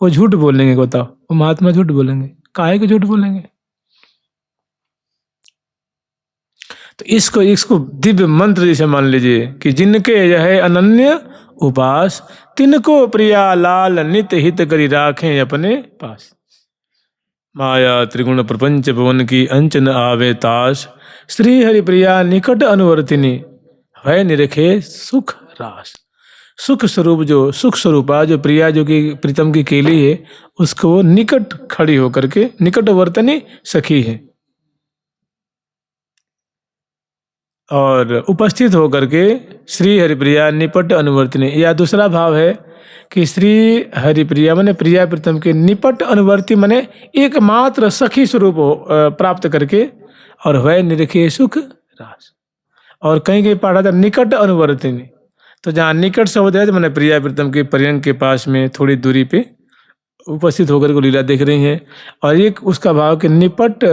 वो झूठ बोलेंगे, बताओ, वो महात्मा झूठ बोलेंगे, काहे के झूठ बोलेंगे? तो इसको इसको दिव्य मंत्र जैसे मान लीजिए कि जिनके यह है अनन्य उपास, तिनको प्रिया लाल नित हित करी राखें अपने पास। माया त्रिगुण प्रपंच भवन की अंचन आवे ताश, श्री हरि प्रिया निकट अनुवर्तिनी, है निरखे सुख रास। सुख स्वरूप, जो सुख स्वरूपा, जो प्रिया जो कि प्रीतम की केली है, उसको निकट खड़ी होकर के निकटवर्तनी सखी है, और उपस्थित होकर के श्री हरिप्रिया निपट अनुवर्तिनी। या दूसरा भाव है कि श्री हरिप्रिया माने प्रिया प्रीतम के निपट अनुवर्ती माने एकमात्र सखी स्वरूप प्राप्त करके, और वह निरखे सुख रास। और कहीं कहीं पढ़ा था निकट अनुवर्तिनी, तो जहाँ निकट शब्द है तो मैंने प्रिया प्रीतम के पर्यंक के पास में थोड़ी दूरी पे उपस्थित होकर के लीला देख रही हैं। और एक उसका भाव कि निपट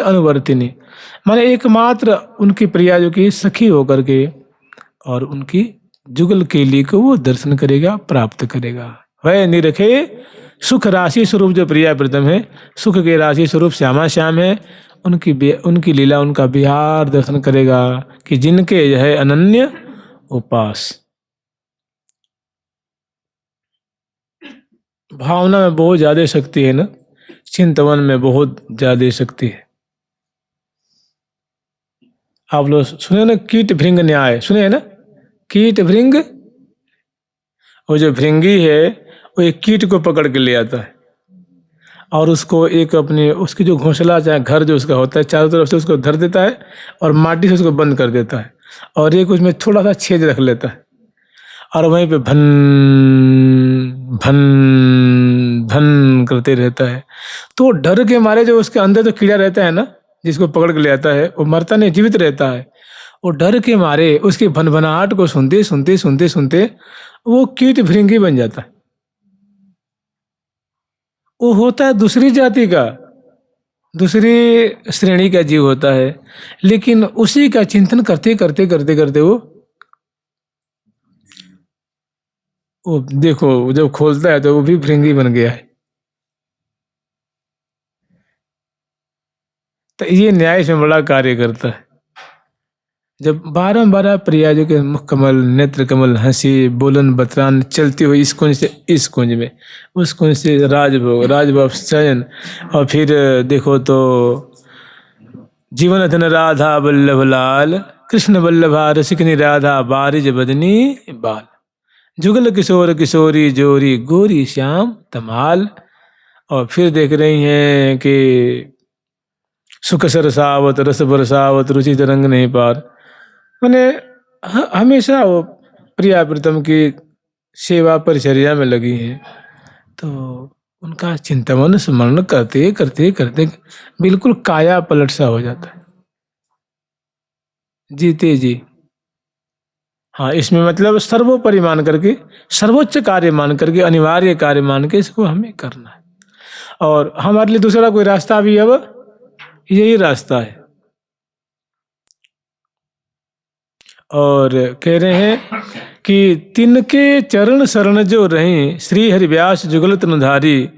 अनुवर्तिनी माने एकमात्र उनकी प्रिया जो कि सखी होकर के, और उनकी जुगल केली को वो दर्शन करेगा, प्राप्त करेगा। वह निरखे सुख राशि स्वरूप जो प्रिया प्रीतम है, सुख के राशि स्वरूप श्यामा श्याम है, उनकी लीला, उनका विहार दर्शन करेगा कि जिनके यह है अनन्य उपास। भावना में बहुत ज्यादा शक्ति है ना, चिंतवन में बहुत ज्यादा शक्ति है। आप लोग सुने ना कीट भृंग न्याय, सुने है ना, कीट भृंग। वो जो भृंगी है वो एक कीट को पकड़ के ले आता है, और उसको एक अपने उसकी जो घोंसला चाहे घर जो उसका होता है, चारों तरफ से उसको धर देता है और माटी से उसको बंद कर देता है, और एक उसमें थोड़ा सा छेद रख लेता है, और वहीं पे भन भन भन करते रहता है। तो डर के मारे जो उसके अंदर जो कीड़ा रहता है ना, जिसको पकड़ के ले आता है, वो मरता नहीं, जीवित रहता है। वो डर के मारे उसकी भनभनाहट को सुनते सुनते सुनते सुनते वो कीट भृंगी बन जाता है। वो होता है दूसरी जाति का, दूसरी श्रेणी का जीव होता है, लेकिन उसी का चिंतन करते करते करते करते वो देखो जब खोलता है तो वो भी भृंगी बन गया है। तो ये न्याय से बड़ा कार्य करता है। जब बारम्बार प्रिया जो के मुख कमल, नेत्र कमल, हंसी, बोलन, बतरान चलती हुई इस कुंज से इस कुंज में, उस कुंज से राजभोग, राजभव चयन, और फिर देखो तो जीवन धन राधा वल्लभ लाल, कृष्ण वल्लभा रसिकनी राधा बारिज बदनी बाल, जुगल किशोर किशोरी जोरी गोरी श्याम तमाल। और फिर देख रही हैं कि सुख सरसावत रस बरसावत रुचि तरंग नहीं पार, मैंने हमेशा वो प्रिया प्रीतम की सेवा परिचर्या में लगी हैं। तो उनका चिंतन स्मरण करते करते करते बिल्कुल काया पलट सा हो जाता है, जीते जी। हाँ, इसमें मतलब सर्वोपरि मान करके, सर्वोच्च कार्य मान करके, अनिवार्य कार्य मान के इसको हमें करना है। और हमारे लिए दूसरा कोई रास्ता भी अब यही रास्ता है। और कह रहे हैं कि तिनके चरण शरण जो रहीं, श्री हरि व्यास जुगल तनुधारी,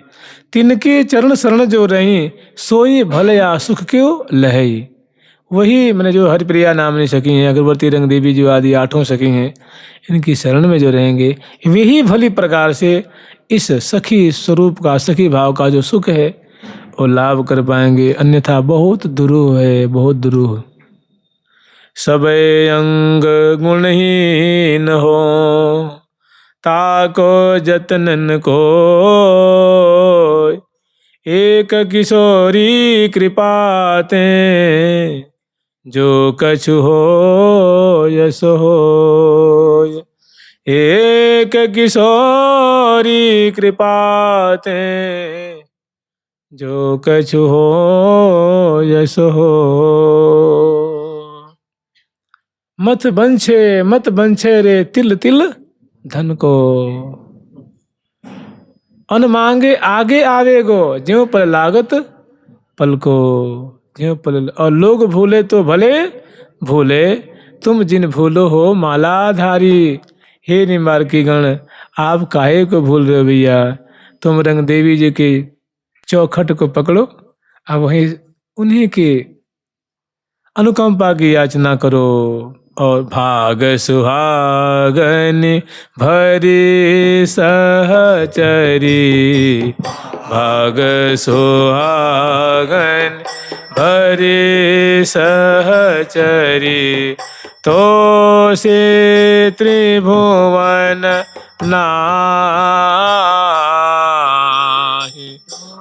तिनके चरण शरण जो रहीं, सोई भलया सुख क्यों लहई। वही मैंने जो हरिप्रिया नामनी सखी हैं, अगरवर्ती रंग देवी जो आदि 8 सखी हैं, इनकी शरण में जो रहेंगे वे ही भली प्रकार से इस सखी स्वरूप का, सखी भाव का जो सुख है वो लाभ कर पाएंगे, अन्यथा बहुत दुरूह है, बहुत दुरूह। सबे अंग गुणहीन हो, ताको जतनन को, एक किशोरी कृपाते, जो कछु हो यस हो। एक किशोरी कृपाते, जो कछु हो यस हो। मत बंछे रे तिल तिल धन को, अन मांगे आगे आवे गो, ज्यों पर लागत पल को, ज्यों पल। और लोग भूले तो भले भूले, तुम जिन भूलो हो मालाधारी। हे निम्बार की गण, आप काहे को भूल रहे हो भैया, तुम रंग देवी जी की चौखट को पकड़ो, अब वहीं उन्हीं की अनुकंपा की याचना करो। और भाग सुहागन भरी सहचरी, भाग सुहागन भरी सहचरी, तो से त्रिभुवन नाहि,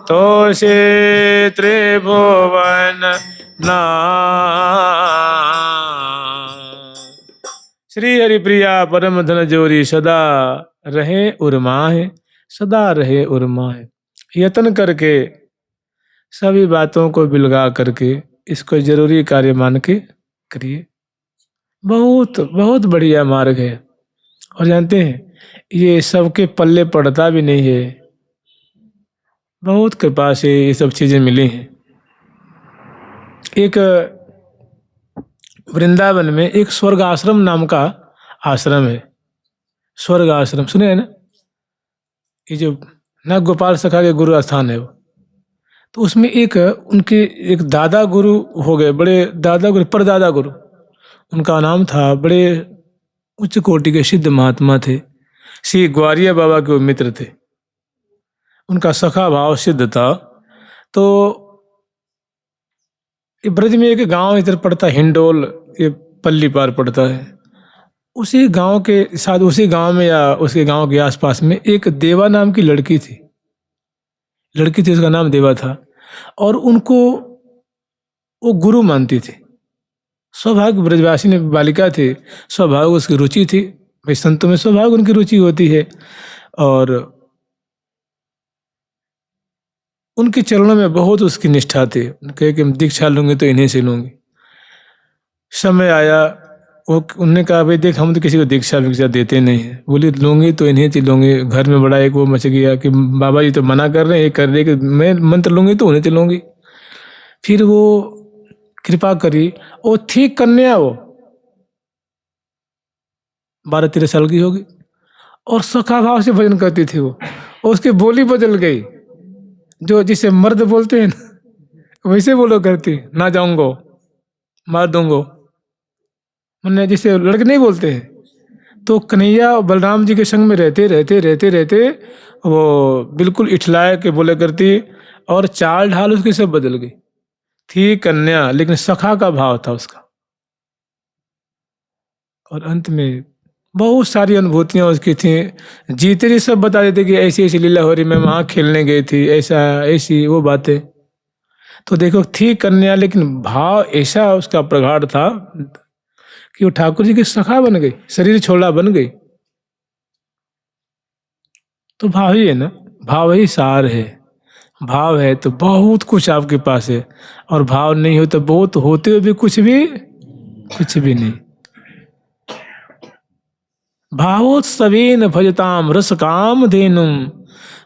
तो से त्रिभुवन श्री हरिप्रिया परम धन जोरी, सदा रहे उर्माहे, सदा रहे उर्माहे। यत्न करके सभी बातों को बिलगा करके इसको जरूरी कार्य मान के करिए। बहुत बहुत बढ़िया मार्ग है। और जानते हैं ये सबके पल्ले पड़ता भी नहीं है, बहुत कृपा से ये सब चीजें मिली हैं। एक वृंदावन में एक स्वर्ग आश्रम नाम का आश्रम है। स्वर्ग आश्रम सुने हैं ना, ये जो नाग गोपाल सखा के गुरु स्थान है वो। तो उसमें एक उनके एक दादा गुरु हो गए, बड़े दादा गुरु, परदादा गुरु उनका नाम था। बड़े उच्च कोटि के सिद्ध महात्मा थे, श्री ग्वारिया बाबा के वो मित्र थे, उनका सखा भाव सिद्ध था। तो ये ब्रज में एक गांव इधर पड़ता हिंडोल, ये पल्ली पार पड़ता है। उसी गांव के साथ, उसी गांव में या उसके गांव के आसपास में एक देवा नाम की लड़की थी, उसका नाम देवा था। और उनको वो गुरु मानती थी। स्वभाव ब्रजवासी ने बालिका थी, स्वभाव उसकी रुचि थी, भाई संतों में स्वभाव उनकी रुचि होती है। और उनके चरणों में बहुत उसकी निष्ठा थी। उनके कि दीक्षा लूंगी तो इन्हीं से लूंगी। समय आया, वो उनने कहा भाई देख हम तो किसी को दीक्षा भिक्षा देते नहीं है, बोली लूंगी तो इन्हीं से लूंगी। घर में बड़ा एक वो मच गया कि बाबा जी तो मना कर रहे हैं, ये कर रहे कि मैं मंत्र लूंगी तो उन्हीं से लूंगी। फिर वो कृपा करी, वो थी कन्या, वो 12-13 साल की होगी, और सखा भाव से भजन करती थी वो। और उसकी बोली बदल गई, जो जिसे मर्द बोलते हैं ना वैसे बोलो करती, ना जाऊंगो मार दूंगो, मैंने जिसे लड़के नहीं बोलते हैं। तो कन्हैया और बलराम जी के संग में रहते वो बिल्कुल इठलाए के बोले करती, और चाल ढाल उसकी सब बदल गई। थी कन्या लेकिन सखा का भाव था उसका। और अंत में बहुत सारी अनुभूतियां उसकी थी। जीते जी सब बता देते कि ऐसी ऐसी लीला हो रही, मैं वहां खेलने गई थी, ऐसा ऐसी वो बातें। तो देखो थी कन्या लेकिन भाव ऐसा उसका प्रगाढ़ था कि वो ठाकुर जी की सखा बन गई, शरीर छोड़ा बन गई। तो भाव ही है ना, भाव ही सार है। भाव है तो बहुत कुछ आपके पास है, और भाव नहीं हो तो बहुत होते हुए भी कुछ भी नहीं। भावोत्सवेन भजताम रस काम धेनुम,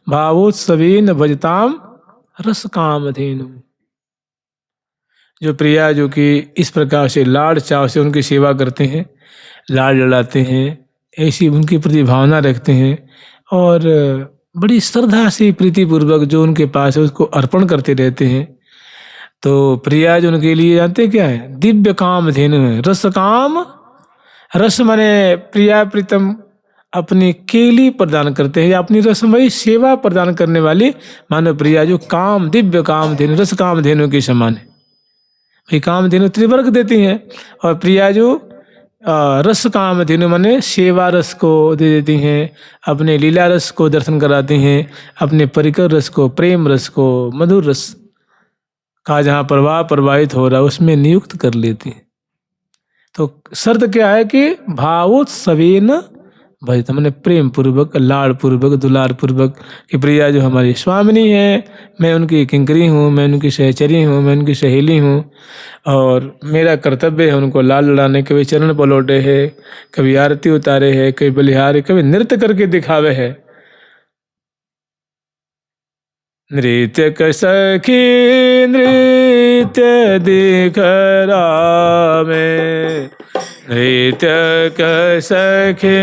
भावोत्सवेन भजताम रस काम धेनुम। जो प्रिया जो कि इस प्रकार से लाड़ चाव से उनकी सेवा करते हैं, लाड लड़ाते हैं, ऐसी उनके प्रति भावना रखते हैं और बड़ी श्रद्धा से प्रीतिपूर्वक जो उनके पास है उसको अर्पण करते रहते हैं। तो प्रिया जो उनके लिए जानते क्या है? दिव्य काम धेनु है, रस काम। रस माने प्रिया प्रीतम अपनी केली प्रदान करते हैं या अपनी रसमयी सेवा प्रदान करने वाली मानो प्रिया जो काम दिव्य काम धेनु रस काम धेनु के समान है। भाई काम धेनु त्रिवर्ग देती हैं और प्रिया जो रस काम धेनु माने सेवा रस को दे देती हैं, अपने लीला रस को दर्शन कराती हैं, अपने परिकर रस को, प्रेम रस को, मधुर रस का जहाँ प्रवाह प्रवाहित हो रहा है उसमें नियुक्त कर लेती हैं। तो शर्त क्या है कि भावोत्सवेन भजत, मैंने प्रेम पूर्वक, लाड़ पूर्वक, दुलार पूर्वक कि प्रिया जो हमारी स्वामिनी है, मैं उनकी किंकरी हूँ, मैं उनकी सहचरी हूँ, मैं उनकी सहेली हूँ और मेरा कर्तव्य है उनको लाल लड़ाने। कभी चरण पलौटे है, कभी आरती उतारे है, कभी बलिहारे, कभी नृत्य करके दिखावे है। नृत्य क सखी नृत्य दिखरावे, नृत्य क सखी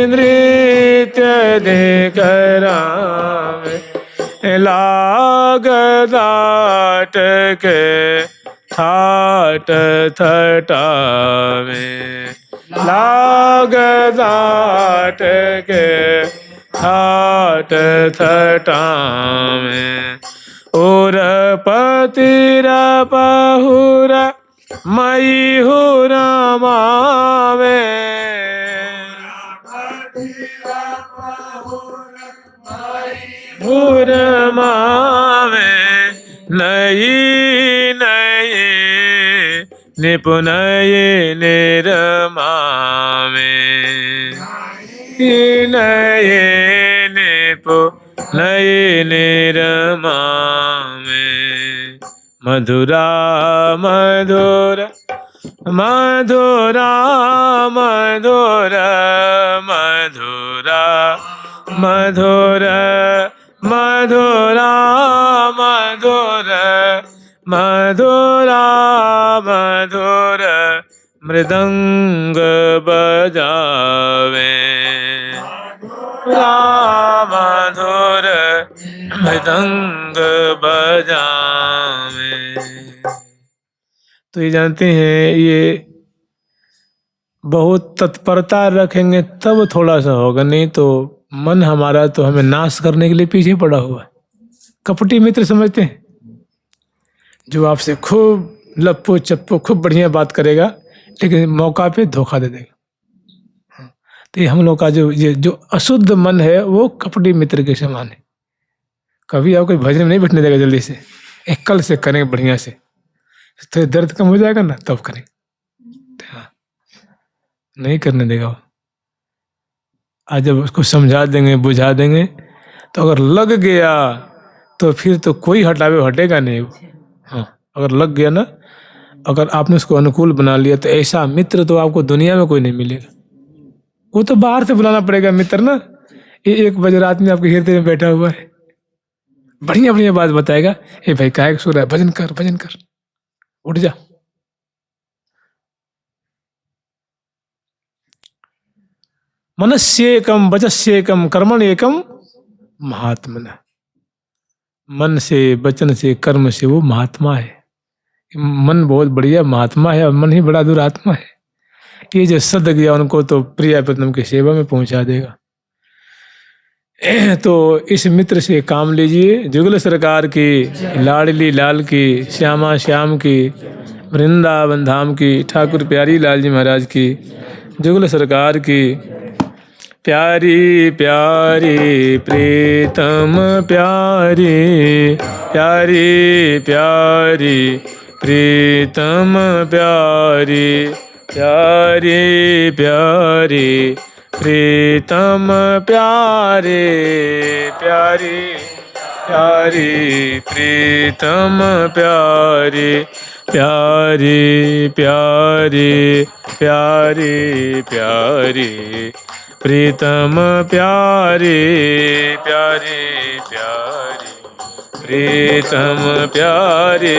नृत्य दिखरावे, लाग दाट के ठाट थटावे, लाग दाट के ठाट थटावे, उर पतिरा पहुरा मई हुरा मावे, हुर मावे, नई नई निपुणय निर्मावे, नये निपुणय निर्मावे, मधुरा मधुर मधुरा मधुर मधुरा मधुर मधुरा मधुर मधुरा मधुर मृदंग बजावे, मधुर मृदंग बजावे। तो ये जानते हैं ये बहुत तत्परता रखेंगे तब थोड़ा सा होगा, नहीं तो मन हमारा तो हमें नाश करने के लिए पीछे पड़ा हुआ है। कपटी मित्र समझते हैं जो आपसे खूब लप्पो चप्पो खूब बढ़िया बात करेगा लेकिन मौका पे धोखा दे देगा। तो ये हम लोग का जो अशुद्ध मन है वो कपटी मित्र के समान है। कभी आपको भजन में नहीं बैठने देगा जल्दी से, एक कल से करेंगे बढ़िया से, तो दर्द कम हो जाएगा ना तब करेंगे, हाँ नहीं करने देगा वो। आज जब उसको समझा देंगे बुझा देंगे तो अगर लग गया तो फिर तो कोई हटावे हटेगा नहीं वो। हाँ अगर लग गया ना, अगर आपने उसको अनुकूल बना लिया तो ऐसा मित्र तो आपको दुनिया में कोई नहीं मिलेगा। वो तो बाहर से बुलाना पड़ेगा मित्र ना। ये 1 बजे रात में आपके हृदय में बैठा हुआ है, बढ़िया बढ़िया बात बताएगा, ए भाई काहे सो रहा है, भजन कर भजन कर, उठ जा। मनस्येकम वचस्येकम कर्मण एकम महात्मन। मन से वचन से कर्म से वो महात्मा है। मन बहुत बढ़िया महात्मा है और मन ही बड़ा दुरात्मा है। ये जो सद गया उनको तो प्रिया प्रीतम की सेवा में पहुंचा देगा। तो इस मित्र से काम लीजिए। जुगल सरकार की, लाडली लाल की, श्यामा श्याम की, वृंदावन धाम की, ठाकुर प्यारी लाल जी महाराज की, जुगल सरकार की, प्यारी प्यारी प्रीतम प्यारी प्यारी प्यारी प्रीतम प्यारी प्यारी प्यारी प्रीतम प्यारे प्यारी प्यारी प्रीतम प्यारे प्यारी प्यारी प्यारी प्यारी प्रीतम प्यारे प्यारे प्यारे प्रीतम प्यारे।